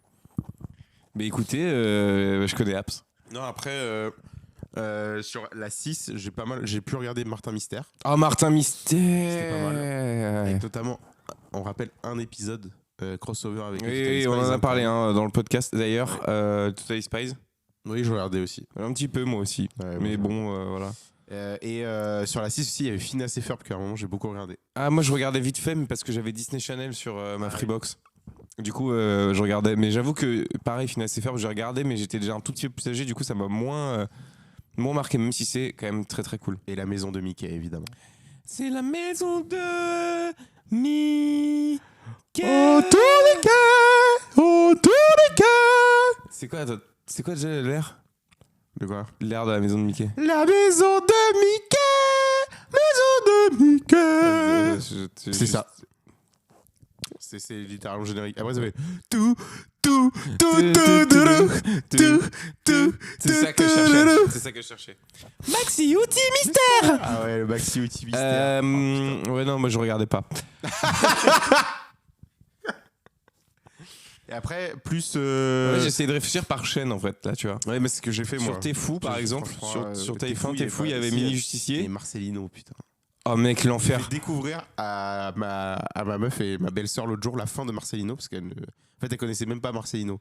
A: Mais écoutez, je connais Apps.
C: Non, après, sur la 6, j'ai pu regarder Martin Mystère.
A: Oh, Martin Mystère.
C: C'était pas mal.
A: Ouais.
C: Avec notamment, on rappelle un épisode crossover avec
A: Oui,
C: Totally
A: oui, on en
C: Spies,
A: a parlé
C: incroyable.
A: dans le podcast d'ailleurs. Totally Spies.
C: Oui, je regardais aussi.
A: Un petit peu, moi aussi.
C: Ouais,
A: Mais
C: bon.
A: bon, voilà.
C: Et sur la 6 aussi, il y avait Phineas et Ferb, qu'à un moment j'ai beaucoup regardé.
A: Ah, moi je regardais vite fait, mais parce que j'avais Disney Channel sur ma Freebox. Du coup, je regardais. Mais j'avoue que, pareil, Phineas et Ferb, j'ai regardé, mais j'étais déjà un tout petit peu plus âgé. Du coup, ça m'a moins marqué, même si c'est quand même très très cool.
C: Et la maison de Mickey, évidemment.
A: C'est la maison de Mickey.
C: Autour des cœurs.
A: C'est quoi déjà l'air?
C: De quoi?
A: L'air de la maison de Mickey.
C: La maison de Mickey. C'est ça. C'est littéralement générique. Après, ça fait tout.
A: C'est ça que je cherchais. Maxi Outil Mystère.
C: Ah ouais, le Maxi Outil Mystère.
A: Ouais, non, moi je regardais pas.
C: Et après, plus.
A: Ouais, j'essayais de réfléchir par chaîne en fait, là, tu vois.
C: Ouais, mais c'est ce que j'ai fait moi.
A: Sur T'es fou, par exemple. Sur TF1, T'es fou, il y avait
C: Et
A: Mini Justicier.
C: Marcelino, putain.
A: Oh mec,
C: J'ai
A: l'enfer.
C: fait découvrir à ma meuf et ma belle-sœur l'autre jour la fin de Marcelino parce qu'elle en fait elle connaissait même pas Marcelino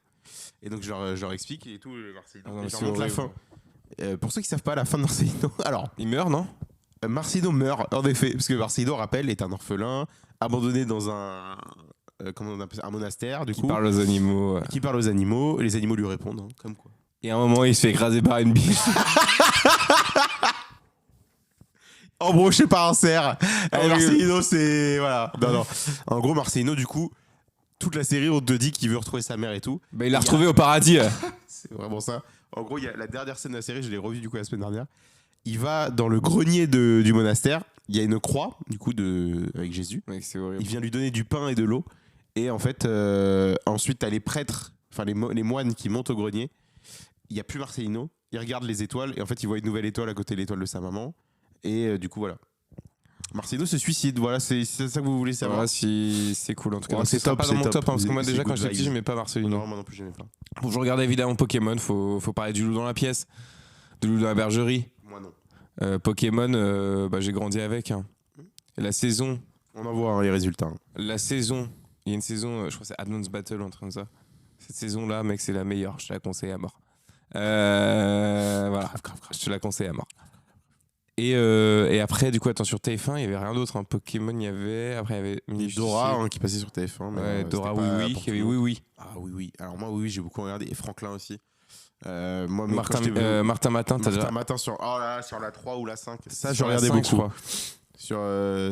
C: et donc je leur explique et tout Marcelino.
A: Ah non,
C: Et je leur
A: c'est
C: montre la
A: horrible.
C: fin. Pour ceux qui savent pas la fin de Marcelino, alors
A: Il meurt, non?
C: Marcelino meurt en effet parce que Marcelino, rappelle, est un orphelin abandonné dans un comment on appelle ça, un monastère du
A: Qui
C: coup
A: parle aux animaux.
C: qui parle aux animaux et les animaux lui répondent hein, comme quoi.
A: Et à un moment, il se fait écraser par une biche.
C: Embroché par un cerf.
A: Horrible.
C: Marcelino, c'est. Voilà. Non. En gros, Marcelino, du coup, toute la série, on te dit qu'il veut retrouver sa mère et tout.
A: Bah, il l'a retrouvé au paradis.
C: C'est vraiment ça. En gros, il y a la dernière scène de la série, je l'ai revue du coup la semaine dernière. Il va dans le grenier du monastère. Il y a une croix, du coup, avec Jésus.
A: Mec, c'est horrible.
C: Il vient lui donner du pain et de l'eau. Et en fait, ensuite, t'as les prêtres, enfin les moines qui montent au grenier. Il n'y a plus Marcelino. Il regarde les étoiles et en fait, il voit une nouvelle étoile à côté de l'étoile de sa maman. Et du coup, voilà. Marcelino se suicide. Voilà, c'est ça que vous voulez savoir.
A: Voilà, si c'est cool en tout cas.
C: Ouais,
A: Donc,
C: c'est
A: ce sera
C: top,
A: pas dans
C: c'est
A: mon
C: top.
A: top hein, parce que moi
C: C'est
A: déjà quand
C: good
A: j'étais petit
C: vibes.
A: j'aimais pas Marcelino.
C: Non, moi non plus, j'aimais pas.
A: Bon, je regardais évidemment Pokémon, faut parler du loup dans la pièce, du loup dans la bergerie.
C: Moi non.
A: Pokémon, bah, j'ai grandi avec. Hein. Et la saison,
C: On en voit hein, les résultats.
A: il y a une saison, je crois que c'est Advanced Battle ou un truc comme ça. Cette saison-là, mec, c'est la meilleure, je te la conseille à mort. Voilà, je te la conseille à mort. Et après, du coup, attends, sur TF1, il y avait rien d'autre. Hein. Pokémon, il y avait. Après, il y avait Mini
C: Dora
A: Justicier.
C: hein, qui passait sur TF1. Mais,
A: Ouais, Dora,
C: c'était pas
A: oui,
C: pour
A: il y avait
C: tout le monde.
A: oui.
C: Ah oui. Alors moi, oui, j'ai beaucoup regardé. Et Franklin aussi. Moi, mais
A: Martin,
C: quand j'étais-
A: Martin Matin, t'as
C: Martin
A: déjà.
C: Matin sur, sur la 3 ou la 5. Ça, je
A: Sur la
C: regardais
A: 5, je
C: beaucoup.
A: crois.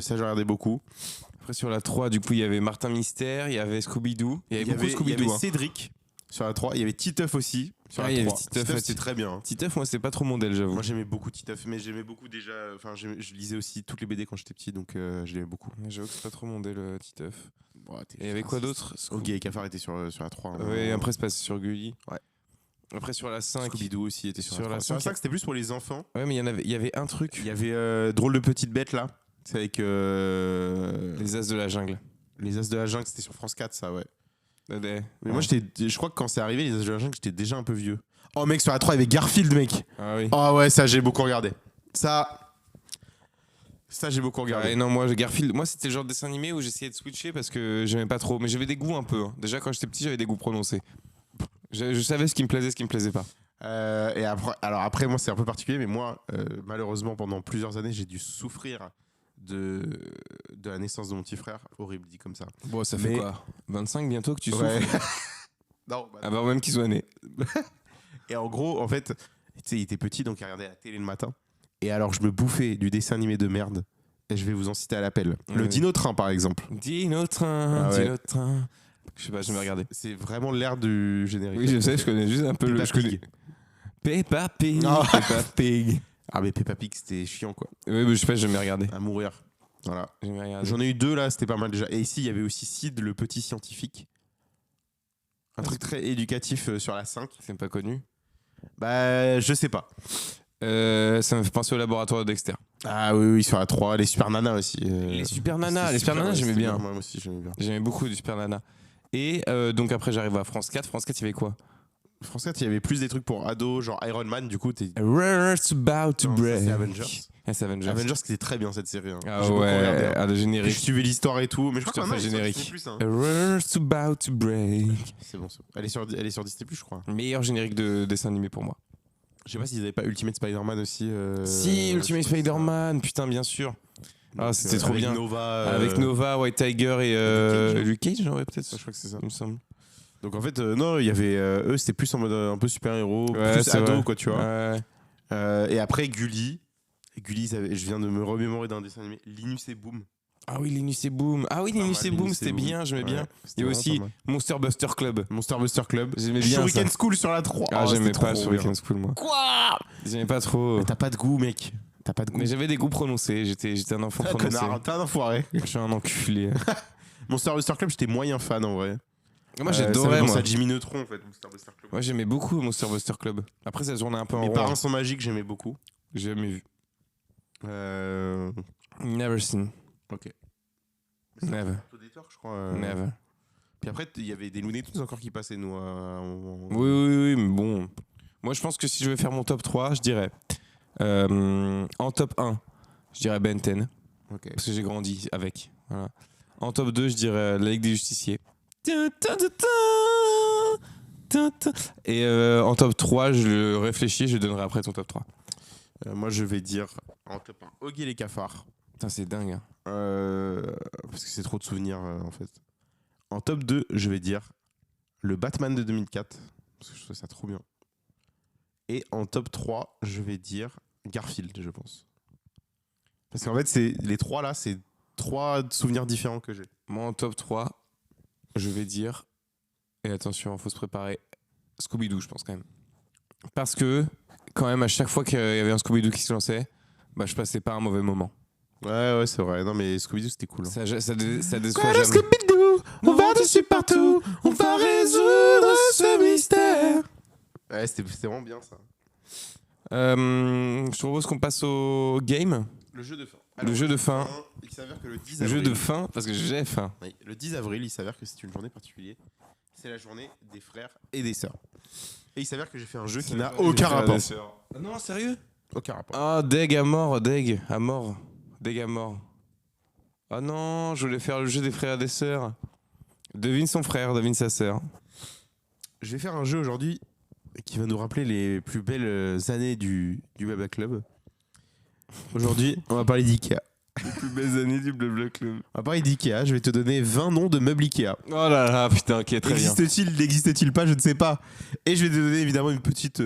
C: Ça, je regardais beaucoup.
A: Après, sur la 3, du coup, il y avait Martin Mystère, il y avait Scooby-Doo. Il y avait beaucoup
C: il y
A: Scooby-Doo.
C: avait
A: Hein.
C: Cédric sur la 3. Il y avait Titeuf aussi sur
A: Ah,
C: la
A: il y avait
C: 3.
A: Titeuf aussi.
C: c'était très bien. Hein.
A: Titeuf, moi, c'est pas trop mon del, j'avoue.
C: Moi, j'aimais beaucoup Titeuf, mais j'aimais beaucoup déjà. Enfin, je lisais aussi toutes les BD quand j'étais petit, donc je l'aimais beaucoup.
A: J'avoue que c'est pas trop mon del, Titeuf.
C: Ouais,
A: Et il y avait quoi d'autre?
C: Ok, et Cafard était sur la 3. hein.
A: Ouais, après, c'est passé sur Gulli.
C: Ouais.
A: Après, sur la 5.
C: Scooby-Doo aussi était sur
A: Sur
C: la
A: la
C: 3. Sur la
A: 5,
C: 5, c'était plus pour les enfants.
A: Ouais, mais il y avait un truc.
C: Il y avait Drôle de petite bête là. C'est avec
A: Les As de la jungle.
C: les As de la jungle, c'était sur France 4, ça, ouais.
A: Ouais.
C: Mais moi, je crois que quand c'est arrivé, les As de la jungle, j'étais déjà un peu vieux. Oh, mec, sur la 3, il y avait Garfield, mec.
A: Ah oui.
C: Oh, ouais, ça, j'ai beaucoup regardé. Ça, j'ai beaucoup regardé.
A: Ouais, non, moi, Garfield, moi, c'était le genre de dessin animé où j'essayais de switcher parce que j'aimais pas trop. Mais j'avais des goûts un peu. Hein. Déjà, quand j'étais petit, j'avais des goûts prononcés. Je savais ce qui me plaisait, ce qui me plaisait pas.
C: Et après, moi, c'est un peu particulier, mais moi, malheureusement, pendant plusieurs années, j'ai dû souffrir de la naissance de mon petit frère. Horrible dit comme ça.
A: Bon, ça
C: fait
A: quoi 25 bientôt que tu
C: Ouais.
A: souffres
C: Non, bah,
A: avant même qu'il soit né.
C: Et en gros, en fait, tu sais, il était petit, donc il regardait la télé le matin. Et alors, je me bouffais du dessin animé de merde. Et je vais vous en citer à l'appel. Le
A: Ouais.
C: Dino Train, par exemple.
A: Dino Train,
C: Ah ouais.
A: Dino Train. Je sais pas, je vais regarder.
C: C'est vraiment l'air du générique.
A: Oui, je sais, je connais juste un peu
C: Peppa
A: le. Je connais.
C: Pig.
A: Peppa Pig.
C: Ah.
A: Peppa Pig.
C: Ah, mais Peppa Pig, c'était chiant, quoi.
A: Oui, mais je sais pas, j'ai jamais regardé.
C: À mourir. Voilà.
A: J'ai jamais regardé.
C: J'en ai eu 2 là, c'était pas mal déjà. Et ici, il y avait aussi Sid, le petit scientifique. Un truc très éducatif sur la 5.
A: C'est pas connu.
C: Bah, je sais pas.
A: Ça me fait penser au laboratoire de Dexter.
C: Ah oui, sur la 3. Les Super Nanas aussi.
A: Les Super Nanas,
C: C'était
A: les Super Nanas, j'aimais
C: c'était
A: bien.
C: Moi aussi, j'aimais bien.
A: J'aimais beaucoup du Super Nana. Et donc après, j'arrive à France 4. France 4, il y avait quoi?
C: France 4, il y avait plus des trucs pour ados, genre Iron Man, du coup, t'es.
A: Earth's about to
C: Non, ça,
A: break.
C: c'est Avengers.
A: Ah, c'est Avengers.
C: Avengers, c'était très bien cette série. Hein.
A: Ah
C: J'ai beaucoup regardé,
A: ouais,
C: hein.
A: ah, le
C: Et je
A: générique.
C: suivais l'histoire et tout, mais je crois
A: Putain,
C: que maintenant,
A: c'est
C: elle est sur
A: générique.
C: Disney+, hein.
A: Earth's about to break.
C: C'est bon, c'est bon. Elle est sur Disney+, je crois.
A: Meilleur générique de dessin animé pour moi.
C: Je sais pas s'ils avaient pas Ultimate Spider-Man aussi.
A: Si, Ultimate
C: je crois que
A: Spider-Man, putain, bien sûr.
C: c'est ça.
A: Ah, c'était trop
C: avec
A: bien.
C: Nova,
A: Avec Nova, White Tiger et
C: Luke Cage,
A: Luke Cage, ouais, peut-être.
C: je crois que c'est ça.
A: Il me semble.
C: Donc en fait, non, il y avait eux, c'était plus en mode un peu super-héros,
A: Ouais,
C: plus
A: c'est
C: ado,
A: vrai.
C: quoi, tu vois.
A: Ouais.
C: Et après, Gulli. Gulli, je viens de me remémorer d'un dessin animé, Linus et Boom.
A: Ah oui, Linus et Boom. Ah oui, Linus et Boom, c'était bien, j'aimais bien. Il y a aussi Monster Buster Club.
C: Monster Buster Club.
A: J'aimais bien
C: Shuriken
A: ça.
C: School sur la 3.
A: Ah, j'aimais pas
C: sur
A: Shuriken School, moi.
C: Quoi?
A: J'aimais pas trop.
C: Mais t'as pas de goût, mec. T'as pas de goût.
A: Mais j'avais des goûts prononcés. J'étais un enfant
C: Ah,
A: prononcé.
C: connard, t'es un enfoiré.
A: Je suis un enculé.
C: Monster Buster Club, j'étais moyen fan en vrai.
A: Moi,
C: Ça
A: j'adorais,
C: me
A: moi.
C: pense à Jimmy Neutron en fait, Monster Buster Club.
A: Moi, j'aimais beaucoup Monster Buster Club. Après, ça tournait un peu en
C: Mes
A: rond.
C: parents sont magiques, j'aimais beaucoup.
A: J'ai jamais vu.
C: Euh...
A: Never seen.
C: Ok.
A: Never.
C: Auditeur, je crois.
A: Never.
C: Puis après, il y avait des Looney Tunes encore qui passaient, nous.
A: Oui, mais bon. Moi, je pense que si je vais faire mon top 3, je dirais. En top 1, je dirais Ben 10.
C: Ok.
A: Parce que j'ai grandi avec. Voilà. En top 2, je dirais La Ligue des Justiciers. Et en top 3, je réfléchis, je donnerai après ton top 3.
C: Moi, je vais dire en top 1, Oggy et les cafards.
A: Putain, c'est dingue. Hein.
C: Parce que c'est trop de souvenirs, en fait. En top 2, je vais dire le Batman de 2004. Parce que je trouve ça trop bien. Et en top 3, je vais dire Garfield, je pense. Parce qu'en fait, les trois là, c'est 3 souvenirs différents que j'ai.
A: Moi, en top 3, je vais dire. Et attention, il faut se préparer. Scooby-Doo, je pense quand même. Parce que, quand même, à chaque fois qu'il y avait un Scooby-Doo qui se lançait, bah, je passais pas un mauvais moment.
C: Ouais, c'est vrai. Non, mais Scooby-Doo, c'était cool. Hein.
A: Ça déçoit jamais.
C: Scooby-Doo, on va dessus partout, on va résoudre ce mystère. Ouais, c'était vraiment bien ça.
A: Je te propose qu'on passe au game.
C: Le jeu de fin.
A: Le jeu de fin.
C: Il s'avère que le 10
A: Le
C: avril.
A: jeu de fin, parce que j'ai faim.
C: Oui, le 10 avril, il s'avère que c'est une journée particulière. C'est la journée des frères et des sœurs. Et il s'avère que j'ai fait un jeu qui n'a aucun rapport.
A: Ah non, sérieux?
C: Aucun rapport.
A: Ah, Deg à mort, Deg à mort. Deg à mort. Ah non, je voulais faire le jeu des frères et des sœurs. Devine son frère, devine sa sœur.
C: Je vais faire un jeu aujourd'hui qui va nous rappeler les plus belles années du Blabla Club. Aujourd'hui, on va parler d'Ikea.
A: Les plus belles années du Blabla Club.
C: On va parler d'Ikea. Je vais te donner 20 noms de meubles Ikea.
A: Oh là là, putain, ok, très bien.
C: N'existe-t-il pas? Je ne sais pas. Et je vais te donner évidemment une petite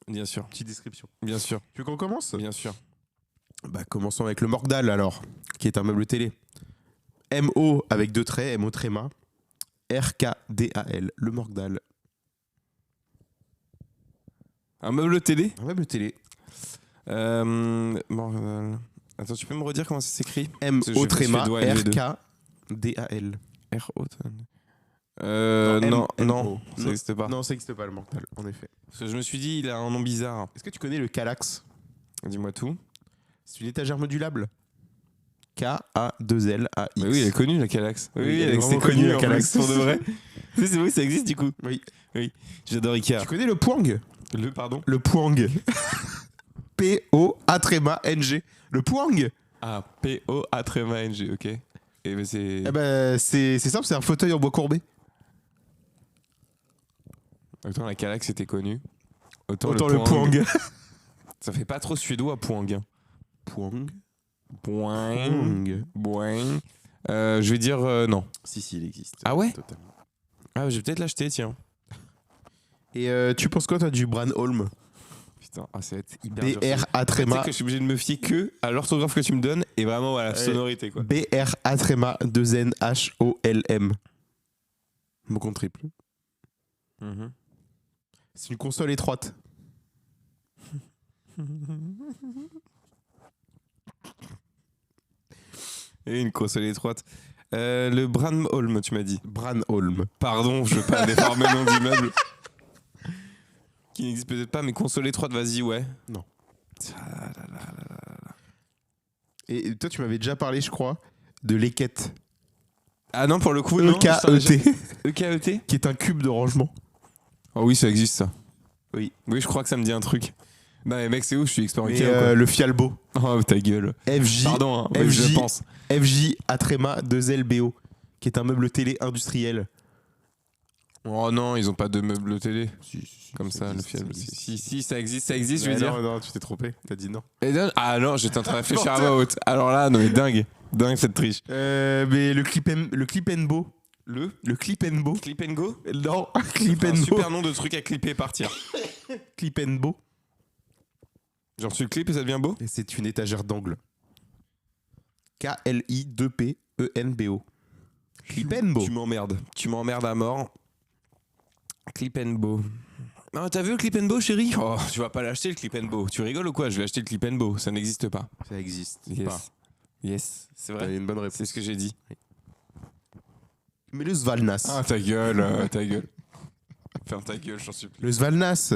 A: Bien sûr,
C: description.
A: bien sûr,
C: Tu veux qu'on commence?
A: bien sûr.
C: Bah, commençons avec le Morgdal alors, qui est un meuble télé. MO avec 2 traits, MO tréma. RKDAL, le Morgdal.
A: Un meuble télé.
C: Un meuble télé.
A: Attends, tu peux me redire comment ça s'écrit?
C: MO tréma,
A: doigt et les deux.
C: RKDAL.
A: R-O.
C: Non,
A: Non, ça
C: Non.
A: n'existe pas.
C: Non, ça n'existe pas le Morgdal, en effet.
A: Parce que je me suis dit, il a un nom bizarre.
C: Est-ce que tu connais le Kallax?
A: Dis-moi tout.
C: C'est une étagère modulable. K-A-2-L-A-X.
A: Mais oui, elle est connue, la Kallax.
C: Oui, elle est
A: c'est
C: vraiment
A: connu,
C: connue, la
A: en
C: Kallax.
A: plus, pour de vrai. C'est oui, ça existe du coup.
C: Oui.
A: J'adore Ikea.
C: Tu connais le Poing?
A: Le pardon?
C: Le Poing. P-O-A-N-G. Le Poing.
A: Ah, P-O-A-N-G, ok. Et ben c'est.
C: Eh ben, c'est simple, c'est un fauteuil en bois courbé.
A: Autant la Kallax était connue. Autant
C: le Poing.
A: Ça fait pas trop suédois, Poing.
C: Poing.
A: Boing. Boing. Je vais dire non.
C: Si, il existe.
A: Ah ouais?
C: Totalement.
A: Ah, je vais peut-être l'acheter, tiens.
C: Et tu penses quoi, toi, du Branholm?
A: Putain, ça va être hyper dur.
C: B-R-A
A: Tu sais
C: tréma.
A: que je suis obligé de me fier que à l'orthographe que tu me donnes et vraiment à la sonorité, quoi.
C: B-R-A tréma 2-N-H-O-L-M. Mot compte triple. C'est une console étroite.
A: Et une console étroite. Le Branholm, tu m'as dit.
C: Branholm.
A: Pardon, je veux pas déformer le nom d'immeuble. Qui n'existe peut-être pas, mais console étroite, vas-y, ouais.
C: Non. Et toi, tu m'avais déjà parlé, je crois, de l'Eket.
A: Ah non, pour le coup, non.
C: E-K-E-T.
A: E-K-E-T.
C: Qui est un cube de rangement.
A: Oh oui, ça existe, ça.
C: Oui.
A: Oui, je crois que ça me dit un truc. Non, mais mec, c'est où? Je suis expert en
C: Et
A: Ikea, ou quoi.
C: le Fialbo.
A: Oh, ta gueule.
C: FJ.
A: Pardon, hein, ouais, je pense.
C: FJ Atrema 2LBO. Qui est un meuble télé industriel.
A: Oh non, ils ont pas de meubles télé.
C: Si,
A: Comme ça, le
C: existe,
A: fiel.
C: ça existe.
A: Si, ça existe, je
C: Mais
A: veux dire.
C: non, tu t'es trompé. T'as dit non.
A: Ah non, j'étais en train de réfléchir à voix haute. Alors là, non mais dingue. Dingue cette triche.
C: Mais le Clip and Bo. Le Clip and Bo.
A: Clip and go?
C: Non, Clip
A: Un
C: and Bo.
A: super nom de truc à clipper et partir.
C: Clip and Bo.
A: Genre tu le clips et ça devient beau?
C: Et c'est une étagère d'angle. Klipenbo. Klipenbo.
A: Tu m'emmerdes à mort. Clip and Bow. Ah, t'as vu le Clip and Bow, chérie? Oh, tu vas pas l'acheter le Clip and Bow. Tu rigoles ou quoi? Je vais acheter le Clip and Bow. Ça n'existe pas.
C: Ça existe.
A: Yes.
C: Pas.
A: Yes, c'est
C: T'as
A: vrai.
C: une bonne réponse.
A: C'est ce que j'ai dit.
C: Mais le Svalnas.
A: Ah, ta gueule, ta gueule. Ferme ta gueule, j'en supplie.
C: Le Svalnas,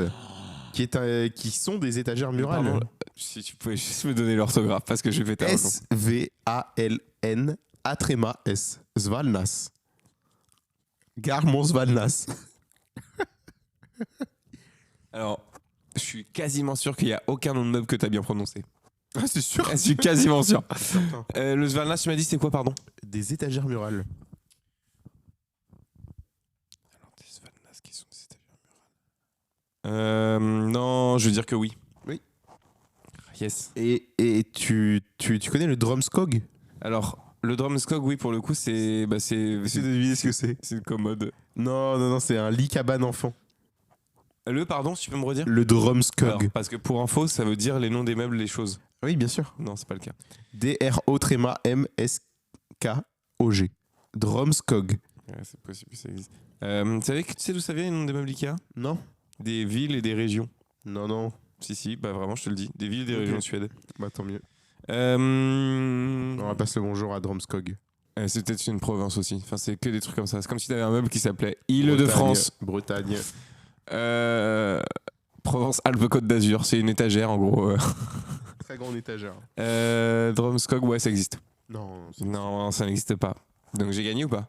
C: qui sont des étagères murales.
A: Pardon, si tu pouvais juste me donner l'orthographe parce que j'ai fait ta réponse.
C: S-V-A-L-N A-S. Svalnas. Gare mon Svalnas.
A: Alors, je suis quasiment sûr qu'il n'y a aucun nom de meuble que t'as bien prononcé.
C: Ah, c'est sûr.
A: Je suis quasiment sûr. Le Svalnas, tu m'as dit c'est quoi, pardon?
C: Des étagères murales.
A: Alors, des Svalnas qui sont des étagères murales. Non, je veux dire que oui.
C: Oui.
A: Yes.
C: Et tu connais le Drumskog?
A: Alors, le Drumskog, oui, pour le coup, c'est. Bah, c'est
C: deviner ce que c'est.
A: une commode.
C: Non, c'est un lit cabane enfant.
A: Pardon, tu peux me redire?
C: Le Drumskog.
A: Alors, parce que pour info, ça veut dire les noms des meubles, les choses.
C: Oui, bien sûr.
A: Non, c'est pas le cas.
C: D-R-O-M-S-K-O-G. Drumskog.
A: Ouais, c'est possible que ça existe. Tu sais d'où ça vient les noms des meubles Ikea?
C: Non.
A: Des villes et des régions.
C: Non.
A: Si, bah vraiment, je te le dis. Des villes et des
C: Ok.
A: régions de Suède.
C: Bah tant mieux.
A: Euh,
C: On va passer le bonjour à Drumskog.
A: c'est peut-être une province aussi. Enfin, c'est que des trucs comme ça. C'est comme si t'avais un meuble qui s'appelait Île-de-France.
C: Bretagne.
A: Provence-Alpes-Côte d'Azur. C'est une étagère en gros.
C: Très grande étagère.
A: Drumskog, ouais, ça existe.
C: Non.
A: Non, ça n'existe pas. Donc j'ai gagné ou pas?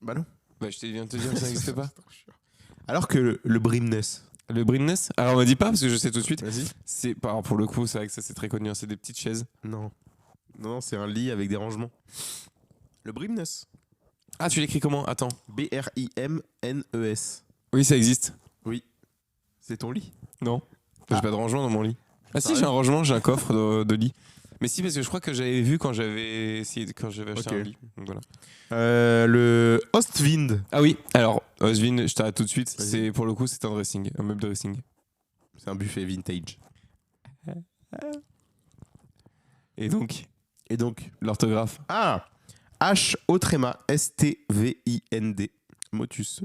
C: Bah non.
A: Bah, je viens de te dire que ça n'existe pas.
C: Alors que le Brimnes.
A: Le Brimnes? Alors on me dit pas parce que je sais tout de suite.
C: Vas-y.
A: Alors pour le coup, c'est vrai que ça c'est très connu. Hein. C'est des petites chaises.
C: Non, c'est un lit avec des rangements. Le Brimnes.
A: Ah, tu l'écris comment? Attends.
C: B-R-I-M-N-E-S.
A: Oui, ça existe.
C: C'est ton lit?
A: Non. J'ai pas de rangement dans mon lit. Ah si,
C: Sérieux?
A: j'ai un rangement, j'ai un coffre de lit. Mais si, parce que je crois que j'avais vu quand j'avais acheté
C: Ok.
A: un lit. Donc voilà.
C: Le Ostwind.
A: Ah oui, alors, Osvin, je t'arrête tout de suite.
C: Vas-y.
A: C'est pour le coup, c'est un dressing, un meuble dressing.
C: C'est un buffet vintage.
A: Et donc, l'orthographe.
C: Ah, H-O-S-T-V-I-N-D. Motus.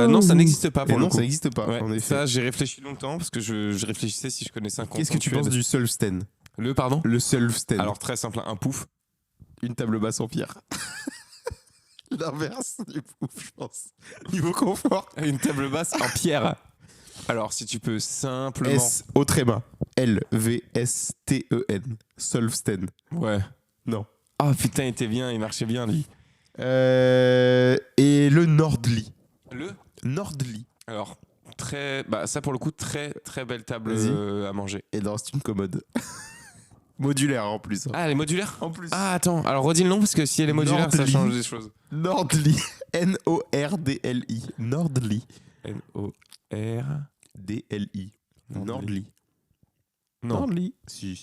A: Non, ça n'existe pas
C: Et
A: pour le
C: non,
A: coup.
C: ça n'existe pas,
A: Ouais,
C: en effet.
A: ça, j'ai réfléchi longtemps parce que je réfléchissais si je connaissais un canton.
C: Qu'est-ce que tu penses du Sølvsten?
A: Pardon?
C: Le Sølvsten.
A: Alors, très simple, un pouf.
C: une table basse en pierre. L'inverse du pouf, je pense. Niveau confort.
A: Une table basse en pierre. Alors, si tu peux simplement.
C: S-O-L-V-S-T-E-N. Sølvsten.
A: Ouais.
C: Non.
A: Ah putain, il était bien, il marchait bien lui.
C: Et le Nordli.
A: Le
C: Nordli.
A: Alors, ça pour le coup, très très belle table
C: Vas-y.
A: à manger.
C: Et non, c'est une commode. Modulaire en plus. hein.
A: Ah, elle est modulaire?
C: En plus.
A: Ah, attends, alors redis le nom parce que si elle est modulaire, ça
C: Nordli.
A: change des choses.
C: Nordli. N-O-R-D-L-I. Nordli.
A: N-O-R.
C: D-L-I. Nordli.
A: Non.
C: Nordli. Si.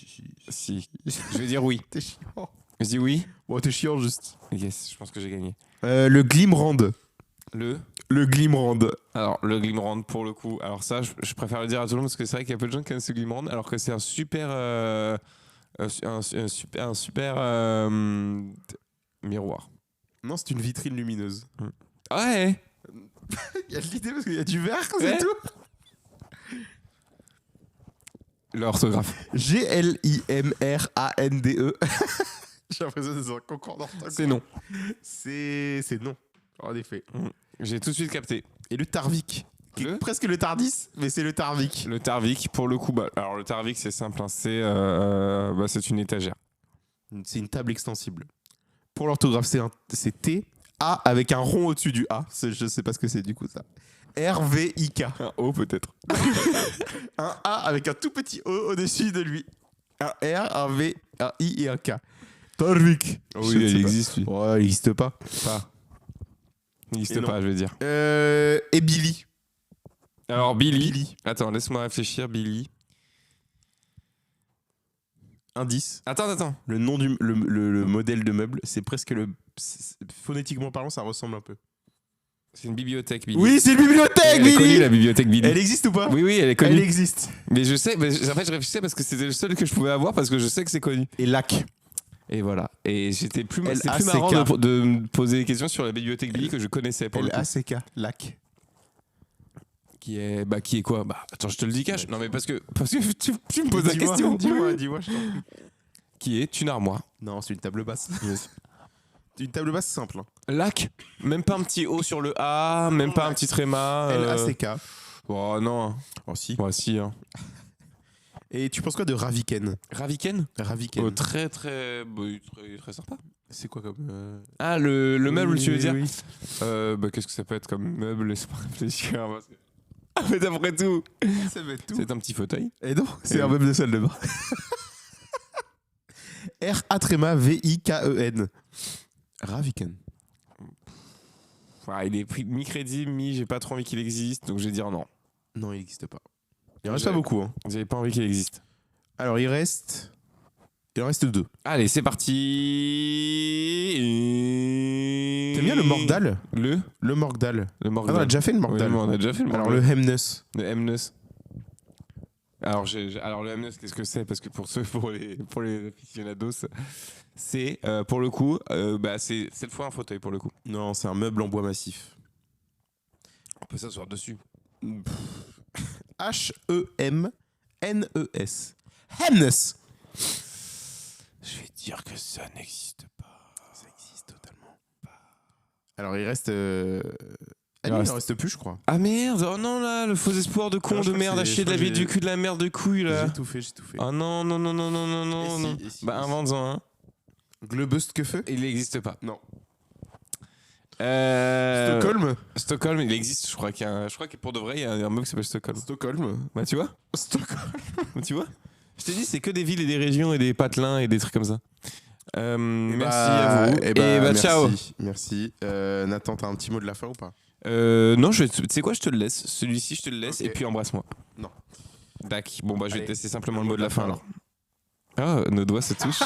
A: Si. Je vais dire oui.
C: T'es chiant.
A: Je dis oui.
C: Bon, t'es chiant juste.
A: Yes, je pense que j'ai gagné.
C: Le Glimrand.
A: Le
C: Glimrand.
A: Alors, le Glimrand, pour le coup, alors ça, je préfère le dire à tout le monde parce que c'est vrai qu'il y a peu de gens qui connaissent le Glimrand, alors que c'est un super. Un super miroir.
C: Non, c'est une vitrine lumineuse.
A: Ouais!
C: Il y a de l'idée parce qu'il y a du verre, c'est
A: Ouais.
C: tout.
A: L'orthographe.
C: G-L-I-M-R-A-N-D-E. J'ai l'impression que c'est un concours d'orthographe.
A: C'est non.
C: C'est non. En effet.
A: J'ai tout de suite capté.
C: Et le Tarvik. Qui est
A: Le
C: presque le Tardis, mais c'est le Tarvik.
A: Le Tarvik, pour le coup, alors le Tarvik, c'est simple, hein, c'est une étagère.
C: C'est une table extensible. Pour l'orthographe, c'est T, A avec un rond au-dessus du A. Je sais pas ce que c'est du coup ça. R-V-I-K.
A: Un O peut-être.
C: Un A avec un tout petit O au-dessus de lui. Un R, un V, un I et un K. Tarvik.
A: Oui,
C: Je ne sais
A: il
C: pas.
A: existe, lui.
C: Ouais, il n'existe pas.
A: Pas. Il
C: Et
A: n'existe
C: non.
A: pas, je vais dire.
C: Et Billy.
A: Alors, Billy.
C: Billy.
A: Attends, laisse-moi réfléchir, Billy.
C: Indice.
A: Attends.
C: Le nom le modèle de meuble, c'est presque phonétiquement parlant, ça ressemble un peu.
A: C'est une bibliothèque, Billy.
C: Oui, c'est une bibliothèque,
A: Elle est connue,
C: Billy.
A: la bibliothèque Billy.
C: Elle existe ou pas?
A: Oui, elle est
C: Elle
A: connue.
C: existe.
A: Mais je sais, en fait, je réfléchissais parce que c'était le seul que je pouvais avoir parce que je sais que c'est connu.
C: Et lac.
A: Et voilà. Et c'était c'est plus
C: L-A-C-K.
A: marrant de me poser des questions sur la bibliothèque Billy que je connaissais pour le coup.
C: L-A-C-K. Lac.
A: Qui est quoi? Bah, attends, je te le dis cash. Non, mais parce que tu me poses la question.
C: Dis-moi, je t'en prie.
A: Qui est une armoire.
C: Non, c'est une table basse. Une table basse simple. Hein.
A: Lac. Même pas un petit O sur le A, même pas un petit tréma.
C: L-A-C-K.
A: Oh non.
C: Oh, si.
A: Ouais, si. Hein.
C: Et tu penses quoi de Raviken?
A: Raviken.
C: Raviken.
A: Très sympa.
C: C'est quoi comme.
A: Ah, le meuble, tu veux dire?
C: Oui.
A: Bah, qu'est-ce que ça peut être comme meuble? Laisse-moi réfléchir. Parce que... Ah, mais d'après tout,
C: Ça va être tout.
A: c'est un petit fauteuil.
C: Et non, c'est
A: Et
C: un
A: oui.
C: meuble de salle de bain. R-A-V-I-K-E-N. Raviken.
A: Il est pris mi-crédit, j'ai pas trop envie qu'il existe, donc je vais dire non.
C: Non, il n'existe pas. Il en reste pas beaucoup. Hein.
A: J'avais pas envie qu'il existe.
C: Alors, il en reste 2.
A: Allez, c'est parti.
C: T'aimes bien le Morgdal?
A: Le
C: Morgdal. Ah
A: Morgdal.
C: non, on a déjà fait le Morgdal.
A: Oui, on a déjà fait le
C: Alors,
A: Morgdal.
C: le Hemnes.
A: Le Hemnes. Alors, alors le Hemnes, qu'est-ce que c'est? Parce que pour les aficionados, c'est pour le coup, c'est cette fois un fauteuil pour le coup.
C: Non, c'est un meuble en bois massif.
A: On peut s'asseoir dessus.
C: H-E-M-N-E-S. Hemnes.
A: Je vais dire que ça n'existe pas.
C: Ça existe totalement. Alors, il reste.
A: Il
C: il
A: reste-
C: en reste plus, je crois.
A: Ah merde, oh non là, le faux espoir de con,
C: Non, je
A: de
C: crois que
A: merde, à
C: c'est-
A: chier
C: je
A: de la
C: crois
A: vie
C: que
A: du cul, de la merde de couille là.
C: J'ai tout fait.
A: Ah non, non, non, non, non, non, non, non.
C: Et si,
A: Bah invente-en un.
C: Globustköfe.
A: Il n'existe pas.
C: Non.
A: Stockholm.
C: Stockholm.
A: Stockholm, il existe, je crois que pour de vrai, il y a un mot qui s'appelle Stockholm.
C: Stockholm.
A: Bah tu vois.
C: Stockholm.
A: Tu vois. Je t'ai dit, c'est que des villes et des régions et des patelins et des trucs comme ça. Merci à vous.
C: Et bah,
A: merci.
C: ciao. Merci. Nathan, t'as un petit mot de la fin ou pas?
A: Non, tu sais quoi, je te le laisse. Celui-ci, je te le laisse
C: Ok.
A: et puis embrasse-moi.
C: Non.
A: Dac. Bon, bah, je vais
C: Allez,
A: tester simplement le mot de la fin alors. Ah, nos doigts se touchent.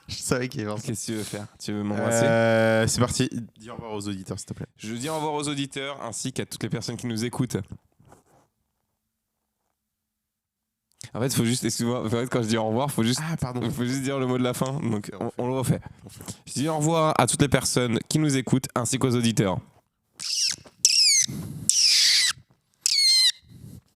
C: Je savais qu'il y avait un
A: Qu'est-ce que tu veux faire? Tu veux m'embrasser?
C: C'est parti. Dis au revoir aux auditeurs, s'il te plaît.
A: Je dis au revoir aux auditeurs ainsi qu'à toutes les personnes qui nous écoutent. En fait, faut juste, excuse-moi, en fait, quand je dis au revoir, faut juste
C: Pardon.
A: dire le mot de la fin. Donc, on le refait. Je dis au revoir à toutes les personnes qui nous écoutent ainsi qu'aux auditeurs.